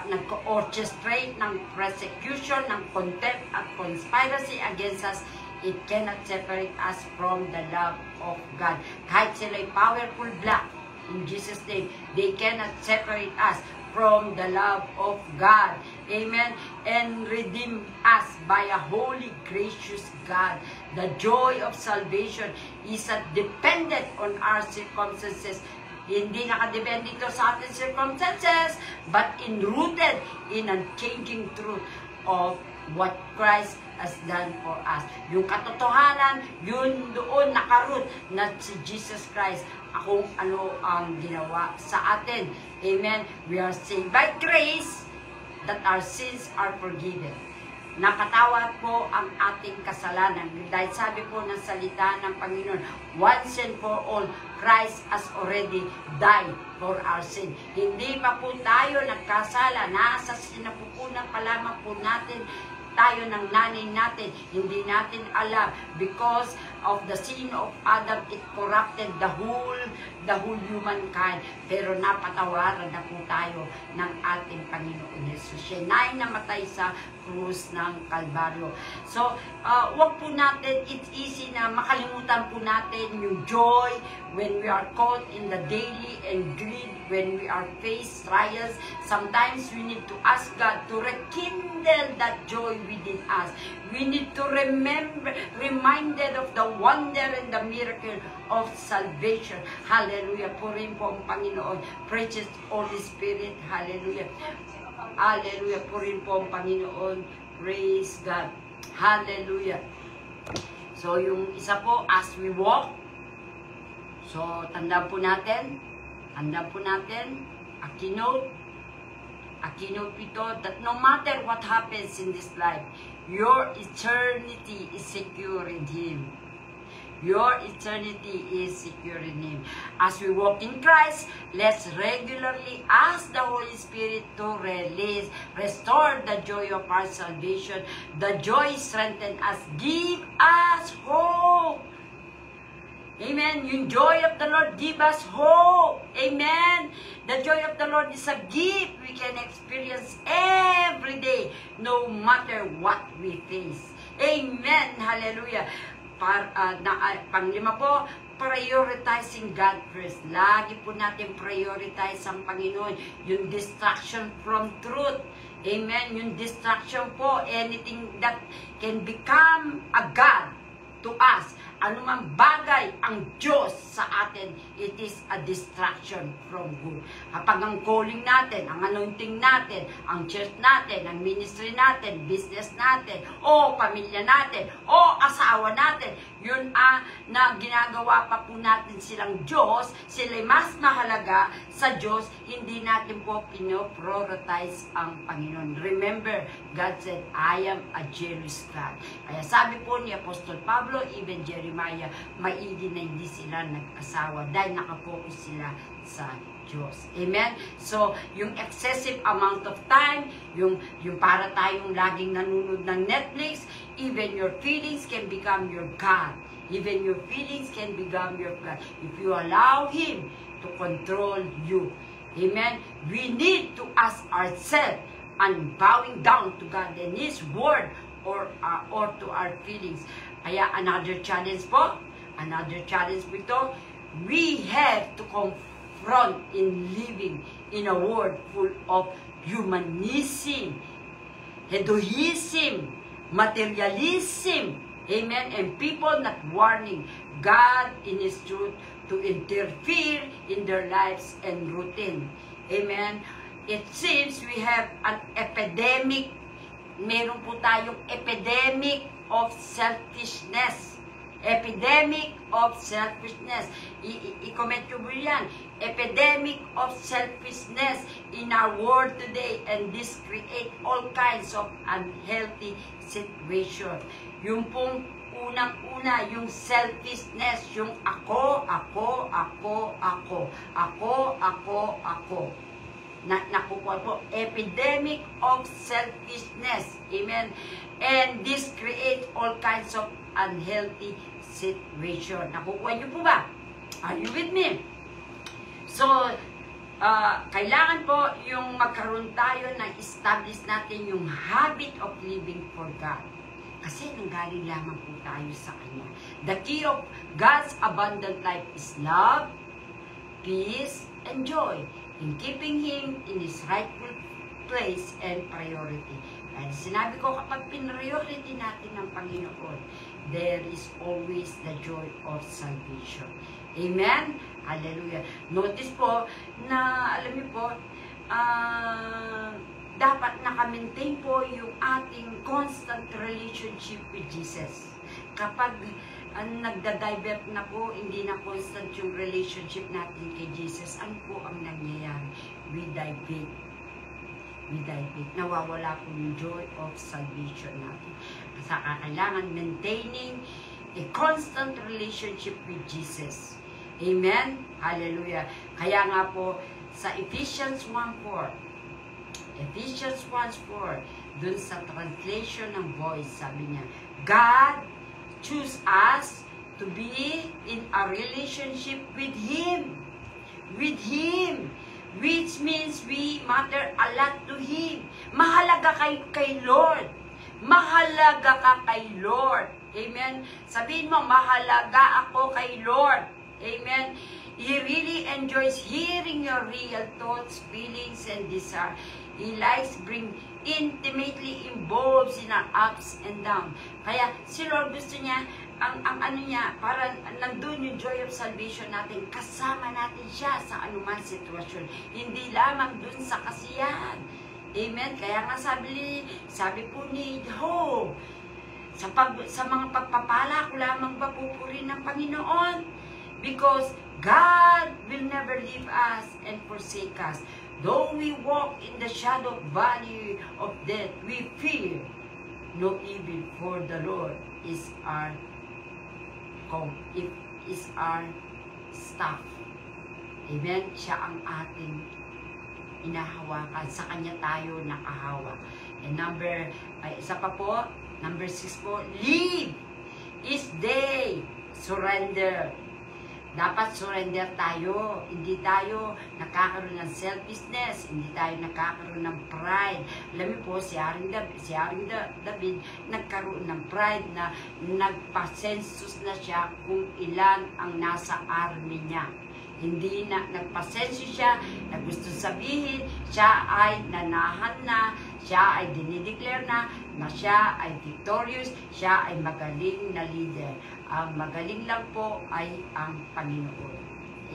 nag-orchestrate ng persecution, ng contempt at conspiracy against us, it cannot separate us from the love of God. Kahit sila'y powerful black, in Jesus' name, they cannot separate us from the love of God. Amen. And redeem us by a holy, gracious God. The joy of salvation is not dependent on our circumstances. Hindi nakadepende ito sa ating circumstances, but enrooted in unchanging truth of what Christ has done for us. Yung katotohanan, yun doon nakaroot na si Jesus Christ, kung ano ang ginawa sa atin. Amen. We are saved by grace, that our sins are forgiven. Nakatawad po ang ating kasalanan. Dahil sabi po ng salita ng Panginoon, once and for all, Christ has already died for our sin. Hindi pa po tayo nagkasala. Nasa sinapupunan pa lamang po natin tayo ng nanay natin. Hindi natin alam because of the sin of Adam, it corrupted the whole humankind. Pero napatawaran na po tayo ng ating Panginoon Jesus. Siya na namatay sa krus ng Kalbaryo. So, wag po natin, it's easy na makalimutan po natin yung joy when we are caught in the daily and greed, when we are faced trials. Sometimes we need to ask God to rekindle that joy within us. We need to reminded of the wonder and the miracle of salvation. Hallelujah. Purihin po ang Panginoon. Precious Holy Spirit. Hallelujah. Hallelujah. Purihin po ang Panginoon. Praise God. Hallelujah. So, yung isa po, as we walk, so, tandaan po natin, a keynote ito, that no matter what happens in this life, your eternity is secure in Him. Your eternity is secure in Him. As we walk in Christ, let's regularly ask the Holy Spirit to restore the joy of our salvation. The joy strengthen us, give us hope. Amen. Yung joy of the Lord give us hope. Amen. The joy of the Lord is a gift we can experience every day, no matter what we face. Amen. Hallelujah. Panglima po, prioritizing God first. Lagi po natin prioritize ang Panginoon. Yung distraction from truth. Amen. Yung distraction po, anything that can become a God to us. Anumang bagay ang Diyos sa atin, it is a distraction from good. Kapag ang calling natin, ang anointing natin, ang church natin, ang ministry natin, business natin, o pamilya natin, o asawa natin, yun na ginagawa pa po natin silang Diyos, sila'y mas mahalaga sa Diyos, hindi natin po pino-prioritize ang Panginoon. Remember, God said, I am a jealous God. Kaya sabi po ni Apostol Pablo, even Jeremiah, maigi na hindi sila nag-asawa dahil nakapokus sila sa Diyos. Amen? So, yung excessive amount of time, yung para tayong laging nanonood ng Netflix, even your feelings can become your God. Even your feelings can become your God. If you allow Him to control you. Amen? We need to ask ourselves and bowing down to God and His Word or to our feelings. Kaya another challenge po ito, we have to confront in living in a world full of humanism, hedonism, materialism, amen, and people not warning God in His truth to interfere in their lives and routine. Amen. It seems we have an epidemic, meron po tayong epidemic of selfishness. Epidemic of selfishness. I-comment nyo mo yan. Epidemic of selfishness in our world today, and this create all kinds of unhealthy situation. Yung pong unang-una, yung selfishness, yung ako. Nakukuha po, epidemic of selfishness. Amen. And this create all kinds of unhealthy situation. Nakukuha niyo po ba? Are you with me? So, kailangan po yung magkaroon tayo na establish natin yung habit of living for God. Kasi nanggaling lamang po tayo sa Kanya. The key of God's abundant life is love, peace, and joy in keeping Him in His rightful place and priority. Kaya sinabi ko, kapag pinriority natin ng Panginoon, there is always the joy of salvation. Amen? Hallelujah. Notice po na, alam niyo po, dapat naka-maintain po yung ating constant relationship with Jesus. Kapag nagda-divert na po, hindi na constant yung relationship natin kay Jesus, ano po ang nangyayari? We divert. Nawawala po yung joy of salvation natin. Saka kailangan maintaining a constant relationship with Jesus. Amen? Hallelujah. Kaya nga po, sa Ephesians 1:4, dun sa translation ng Voice, sabi niya, God choose us to be in a relationship with Him. With Him. Which means we matter a lot to Him. Mahalaga kay Lord. Mahalaga ka kay Lord. Amen? Sabihin mo, mahalaga ako kay Lord. Amen? He really enjoys hearing your real thoughts, feelings, and desire. He likes being intimately involved in our ups and downs. Kaya si Lord gusto niya, ang ano niya, para nandun yung joy of salvation natin, kasama natin siya sa anumang sitwasyon. Hindi lamang dun sa kasiyahan. Amen? Kaya nga sabi po ni Job, sa mga pagpapala ko lamang ba pupurihin ng Panginoon? Because God will never leave us and forsake us. Though we walk in the shadow valley of death, we fear no evil, for the Lord is our staff. Amen? Siya ang ating inahawakan. Sa Kanya tayo nakahawak. And isa pa po, number 6 po, live is day. Surrender. Dapat surrender tayo. Hindi tayo nakakaroon ng selfishness. Hindi tayo nakakaroon ng pride. Alam niyo po, si Haring David nagkaroon ng pride na nagpasensus na siya kung ilan ang nasa army niya. Hindi na nagpasensus siya na gusto sabihin siya ay nanahan na, siya ay dinideclare na siya ay victorious, siya ay magaling na leader. Ang magaling lang po ay ang Panginoon.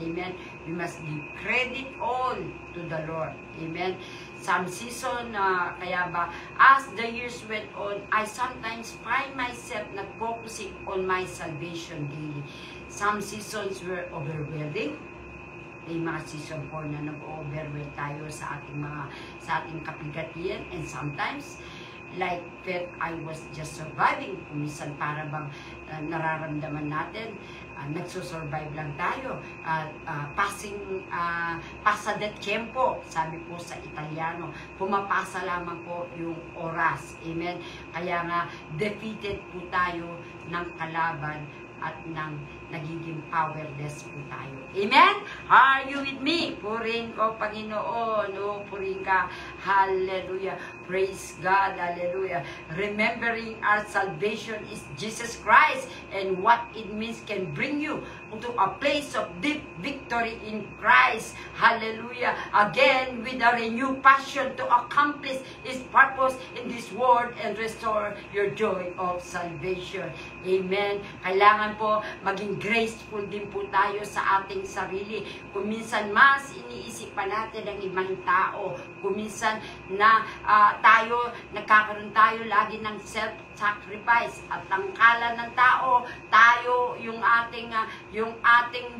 Amen. We must give credit all to the Lord. Amen. Some season, kaya ba, as the years went on, I sometimes find myself not focusing on my salvation daily. Some seasons were overwhelming. May mga season po na nag-overwhelm tayo sa ating kapigatian, and sometimes like that I was just surviving. Kumisan para bang nararamdaman natin, nagsusurvive lang tayo. Pasa del tiempo, sabi po sa Italiano. Pumapasa lamang po yung oras. Amen? Kaya nga, defeated po tayo ng kalaban at ng nagiging powerless po tayo. Amen? Are you with me? Purin ko, Panginoon. O, purin ka. Hallelujah. Praise God. Hallelujah. Remembering our salvation is Jesus Christ and what it means can bring you to a place of deep victory in Christ. Hallelujah. Again, with a renewed passion to accomplish His purpose in this world and restore your joy of salvation. Amen. Kailangan po maging graceful din po tayo sa ating sarili. Kuminsan mas iniisip pa natin ang ibang tao. Kuminsan na nagkakaroon tayo lagi ng self-sacrifice at tangkala ng tao, tayo yung ating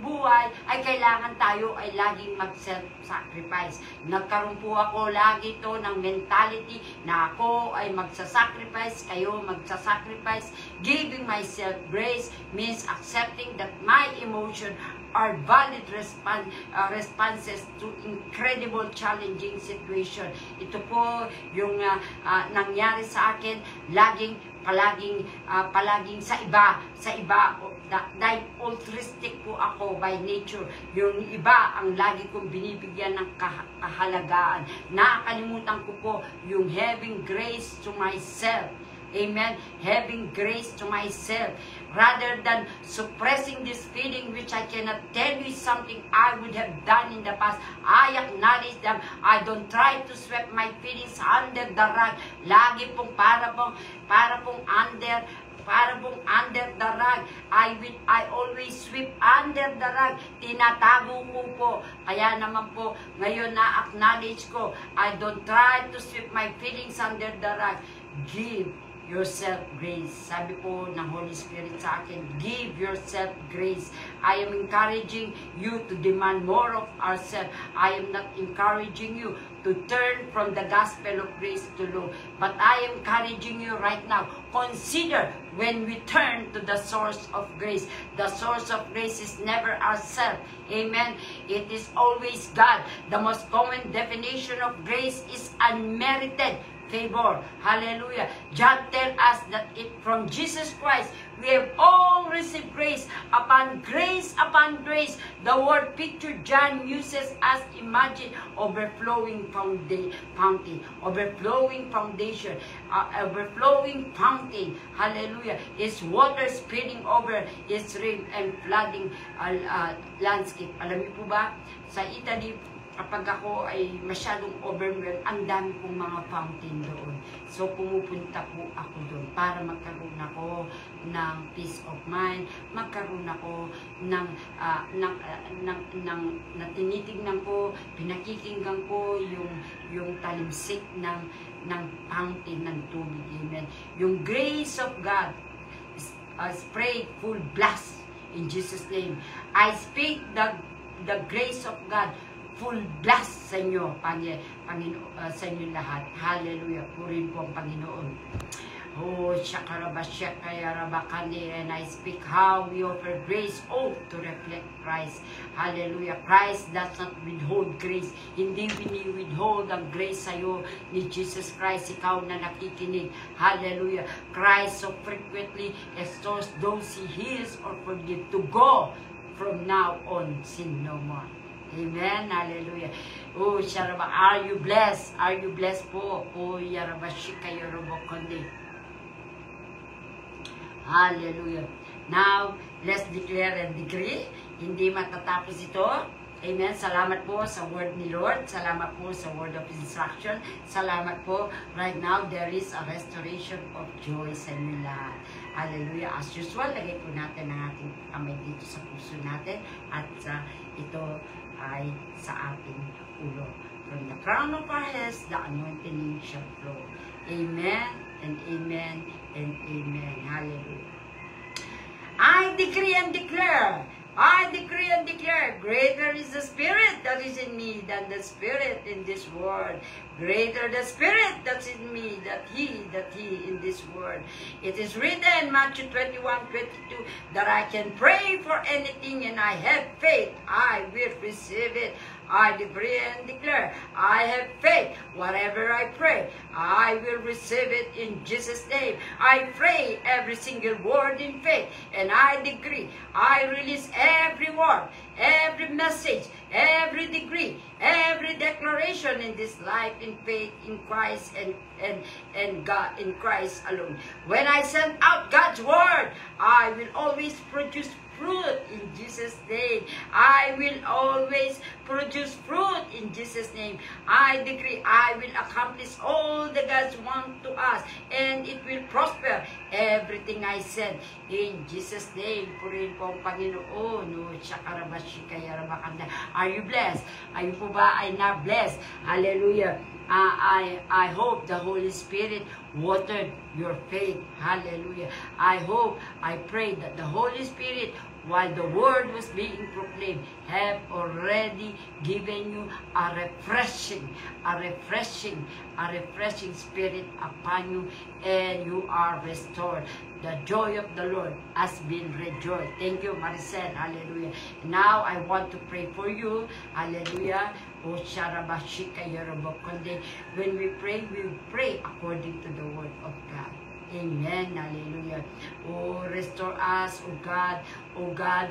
buhay ay kailangan tayo ay laging mag-self-sacrifice. Nagkaroon po ako lagi to ng mentality na ako ay magsasacrifice, kayo magsasacrifice. Giving myself grace means accepting that my emotion are valid responses to incredible challenging situation. Ito po yung nangyari sa akin, palaging sa iba, dahil altruistic po ako by nature. Yung iba ang lagi kong binibigyan ng kahalagaan. Nakakalimutan ko po yung having grace to myself. Amen. Having grace to myself. Rather than suppressing this feeling which I cannot tell you is something I would have done in the past. I acknowledge them. I don't try to sweep my feelings under the rug. Lagi pong para pong under the rug. I always sweep under the rug. Tinatago ko po. Kaya naman po, ngayon na-acknowledge ko, I don't try to sweep my feelings under the rug. Give yourself grace. Sabi po ng Holy Spirit sa akin, give yourself grace. I am encouraging you to demand more of ourselves. I am not encouraging you to turn from the gospel of grace to law. But I am encouraging you right now, consider when we turn to the source of grace. The source of grace is never ourselves. Amen. It is always God. The most common definition of grace is unmerited favor. Hallelujah. John tells us that from Jesus Christ, we have all received grace upon grace upon grace. The word picture John uses as imagine overflowing fountain, overflowing foundation, overflowing fountain. Hallelujah. Is water spilling over its rim and flooding landscape. Alam niyo po ba, sa Italy, kapag ako ay masyadong overwhelmed, ang dami pong mga fountain doon. So, pumupunta po ako doon para magkaroon ako ng peace of mind, magkaroon ako ng tinitignan ko, pinakikinggan ko yung talimsik ng fountain ng tubig. Amen. Yung grace of God, spray full blast in Jesus' name. I speak the grace of God, full blast sa inyo, sa inyo lahat. Hallelujah. Purin po ang Panginoon. Oh, shakarabashakayarabakani, and I speak how we offer grace, to reflect Christ. Hallelujah. Christ does not withhold grace. Hindi withhold ang grace sa'yo ni Jesus Christ. Ikaw na nakikinig. Hallelujah. Christ so frequently exhorts those He heals or forgives to go from now on, sin no more. Amen. Hallelujah. Oh, Sharaba, are you blessed? Are you blessed po? Oh, Yarabashika Yorobokonde. Hallelujah. Now, let's declare and decree. Hindi matatapos ito. Amen. Salamat po sa word ni Lord. Salamat po sa word of instruction. Salamat po. Right now, there is a restoration of joy sa inyo lahat. Hallelujah. As usual, lagay po natin ang ating kamay dito sa puso natin. At ito ay sa ating ulo. From the crown of our heads, the anointing shall flow. Amen and amen and amen. Hallelujah. I decree and declare, greater is the Spirit that is in me than the spirit in this world. Greater the Spirit that's in me than he in this world. It is written, Matthew 21:22, that I can pray for anything and I have faith, I will receive it. I decree and declare, I have faith. Whatever I pray, I will receive it in Jesus' name. I pray every single word in faith, and I decree, I release every word, every message, every decree, every declaration in this life in faith in Christ and God in Christ alone. When I send out God's word, I will always produce fruit in Jesus' name. I will always produce fruit in Jesus' name. I decree I will accomplish all that God wants to us, and it will prosper everything I said in Jesus' name. Purihin po ang Panginoon. Are you blessed? Are you po ba ay na-blessed? Hallelujah. I hope the Holy Spirit watered your faith. Hallelujah. I pray that the Holy Spirit, while the word was being proclaimed, have already given you a refreshing spirit upon you, and you are restored. The joy of the Lord has been rejoiced. Thank you, Maricel. Hallelujah. Now, I want to pray for you. Hallelujah. Oh, Sharabashika Yorobokonde. When we pray according to the word of God. Amen. Hallelujah. Oh, restore us, oh God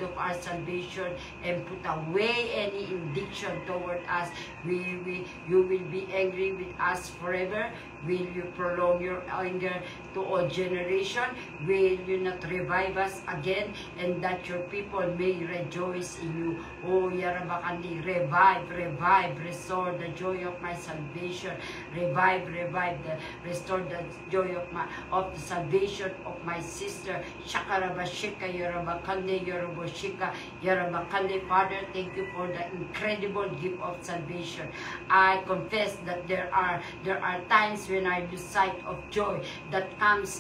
of our salvation, and put away any indiction toward us. You will be angry with us forever. Will you prolong your anger to all generation? Will you not revive us again, and that your people may rejoice in you? Oh, Yarabakandi, revive, restore the joy of my salvation. Revive, restore the joy of the salvation of my sister. Shakarabashika, Yarabakandi, Yoroboshika, Yarabakandi. Father, thank you for the incredible gift of salvation. I confess that there are times when I lose sight of joy that comes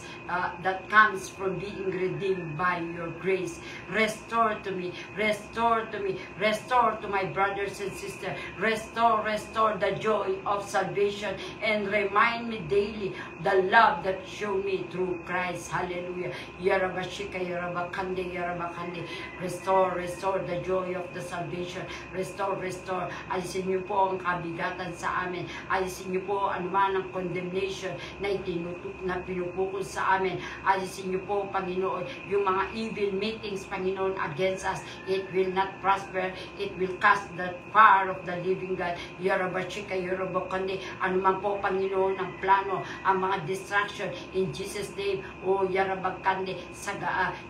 from being redeemed by your grace. Restore to me, restore to my brothers and sisters. Restore the joy of salvation, and remind me daily the love that you show me only through Christ. Hallelujah. Yarabashika, Yarabakande, Yarabakande. Restore the joy of the salvation. Restore. Alisin niyo po ang kabigatan sa amin. Alisin niyo po anuman ang condemnation na pinupukol sa amin. Alisin niyo po, Panginoon, yung mga evil meetings, Panginoon, against us. It will not prosper. It will cast the fire of the living God. Yarabashika, Yarabakande. Anuman po, Panginoon, ang plano, ang mga distraction, in Jesus' name, o Yarabakande,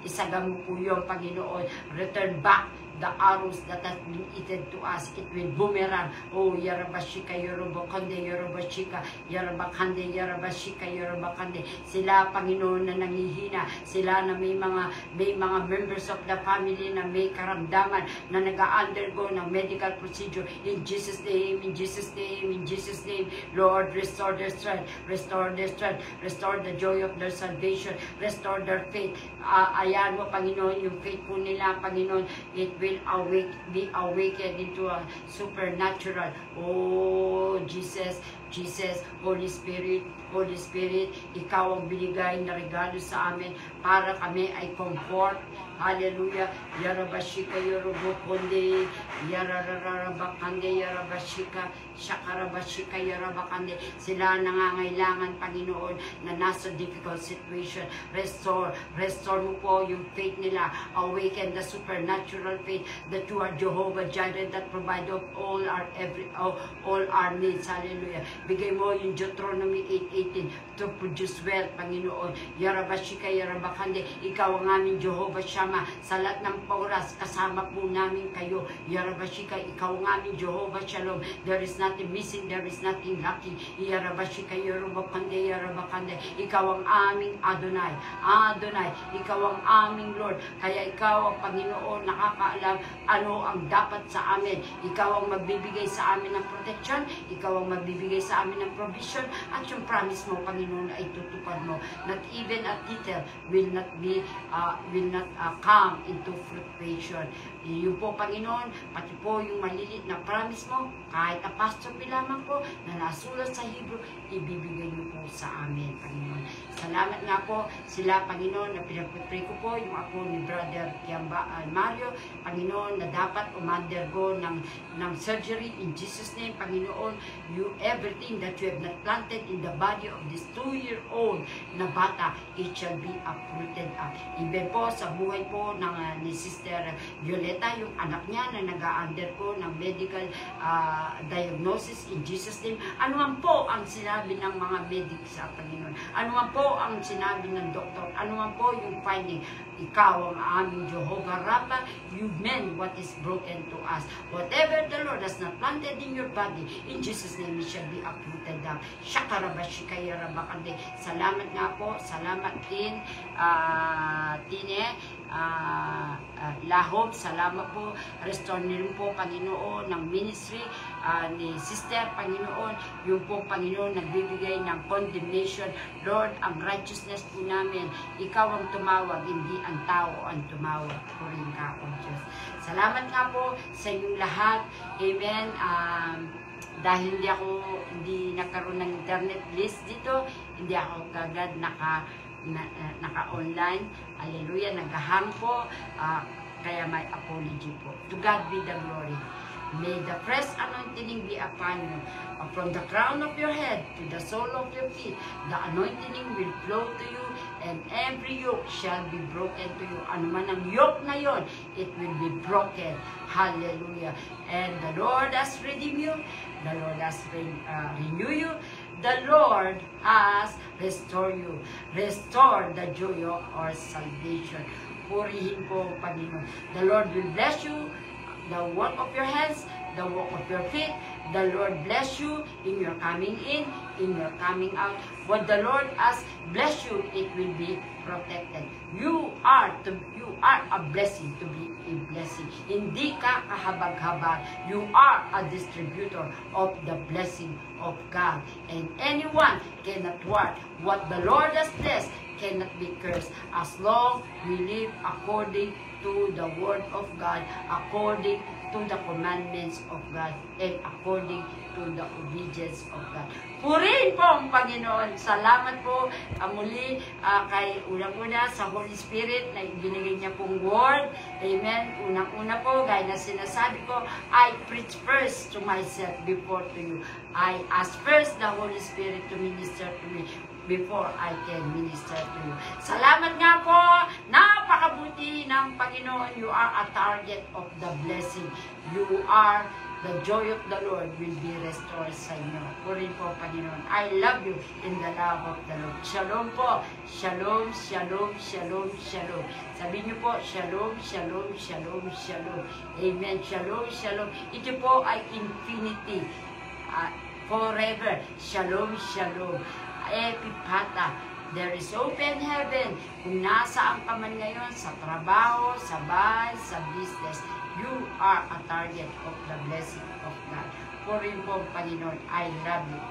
isaga mo po yung Panginoon. Return back the arrows that has been eaten to us. It will boomerang. Oh, Yarabashika, Yarabakande, Yarabashika, Yarabakande, Yarabashika, Yarabakande. Sila, Panginoon, na nangihina. Sila na may mga members of the family na may karamdaman na nag-undergo ng medical procedure. In Jesus' name, in Jesus' name, in Jesus' name, Lord, restore their strength. Restore their strength. Restore the joy of their salvation. Restore their faith. Ayan mo, Panginoon, yung faith po nila, Panginoon, it will be awakened into a supernatural. Oh, Jesus, Holy Spirit, ikaw ang binigay na regalo sa amin para kami ay comfort. Hallelujah. Yarabashika, Yarabukonde, Yarararabakande, Yarabashika, Shakarabashika, Yarabakande. Sila nangangailangan, Panginoon, na nasa difficult situation. Restore mo po yung faith nila. Awaken the supernatural faith that you are Jehovah Jireh, that provide of all our needs. Hallelujah. Bigay mo yung Deuteronomy 8:18 to produce wealth, Panginoon. Yarabashika, Yarabakande. Ikaw ang aming Jehovah Shammah. Sa lahat ng oras, kasama po namin kayo. Yarabashika, ikaw ang aming Jehovah Shalom. There is nothing missing, there is nothing lacking. Yarabashika, Yarabakande, Yarabakande. Ikaw ang aming Adonai. Ikaw ang aming Lord. Kaya ikaw ang Panginoon, nakakaalam ano ang dapat sa amin. Ikaw ang magbibigay sa amin ng protection. Ikaw ang magbibigay sa amin ng provision. At yung promise mo, Panginoon, ay tutupad mo. Not even a tittle will not come into fruition. Yun po, Panginoon, pati po yung malilit na promise mo, kahit apostrophe lamang po na nasulat sa Hebrew, ibibigay niyo po sa amin, Panginoon. Salamat nga po sila, Panginoon, na pinagpipray ko po yung ako ni Brother Mario, Panginoon, na dapat umundergo ng surgery in Jesus' name, Panginoon. Everything that you have not planted in the body of this 2-year-old na bata, it shall be uprooted up. Even po sa buhay po ni Sister Violeta, yung anak niya na nag-undergo ng medical diagnosis in Jesus' name. Ano man po ang sinabi ng mga medic sa Panginoon? Ano man po ang sinabi ng doktor? Ano man po yung finding? Ikaw ang aming Jehovah Rapha. You mend what is broken to us. Whatever the Lord has not planted in your body, in Jesus' name it shall be uprooted up. Shakarabashikayarabakande. Salamat nga po. Salamat din, Tine. Lahom, salamat po. Restore niyo po, Panginoon, ng ministry ni Sister, Panginoon. Yung po, Panginoon, nagbibigay ng condemnation. Lord, ang righteousness po namin, ikaw ang tumawag, hindi ang tao ang tumawag. Purin ka, O Diyos. Salamat nga po sa inyong lahat. Amen. Dahil hindi nagkaroon ng internet list dito, hindi ako kagad naka-online. Hallelujah, nag-hang po. Kaya may apology po. To God be the glory. May the fresh anointing be upon you. From the crown of your head to the sole of your feet, the anointing will flow to you, and every yoke shall be broken to you. Ano man ang yoke na yon, it will be broken. Hallelujah. And the Lord has redeemed you. The Lord has renewed you. The Lord has restored you. Restore the joy of our salvation. Purihin po, Panginoon. The Lord will bless you, the work of your hands, the work of your feet. The Lord bless you in your coming in your coming out. What the Lord has blessed you, it will be protected. You are a blessing to be a blessing. Hindi ka kahabag-habag. You are a distributor of the blessing of God. And anyone cannot thwart what the Lord has blessed, cannot be cursed, as long we live according to the word of God, according to the commandments of God and according to the obedience of God. Purihin po ang Panginoon. Salamat po muli kay unang-una sa Holy Spirit na ibinigay niya pong word. Amen. Unang-una po, gaya na sinasabi ko, I preach first to myself before to you. I ask first the Holy Spirit to minister to me before I can minister to you. Salamat nga po. Napakabuti ng Panginoon. You are a target of the blessing. You are the joy of the Lord will be restored sa inyo. Purihin po, Panginoon. I love you in the love of the Lord. Shalom po. Shalom, shalom, shalom, shalom. Sabihin niyo po, shalom, shalom, shalom, shalom. Amen. Shalom, shalom. Ito po ay infinity. Forever. Shalom, shalom. Epipata. There is open heaven. Kung nasaan ka man ngayon, sa trabaho, sa bahay, sa business, you are a target of the blessing of God. Purihin po, Panginoon, I love you.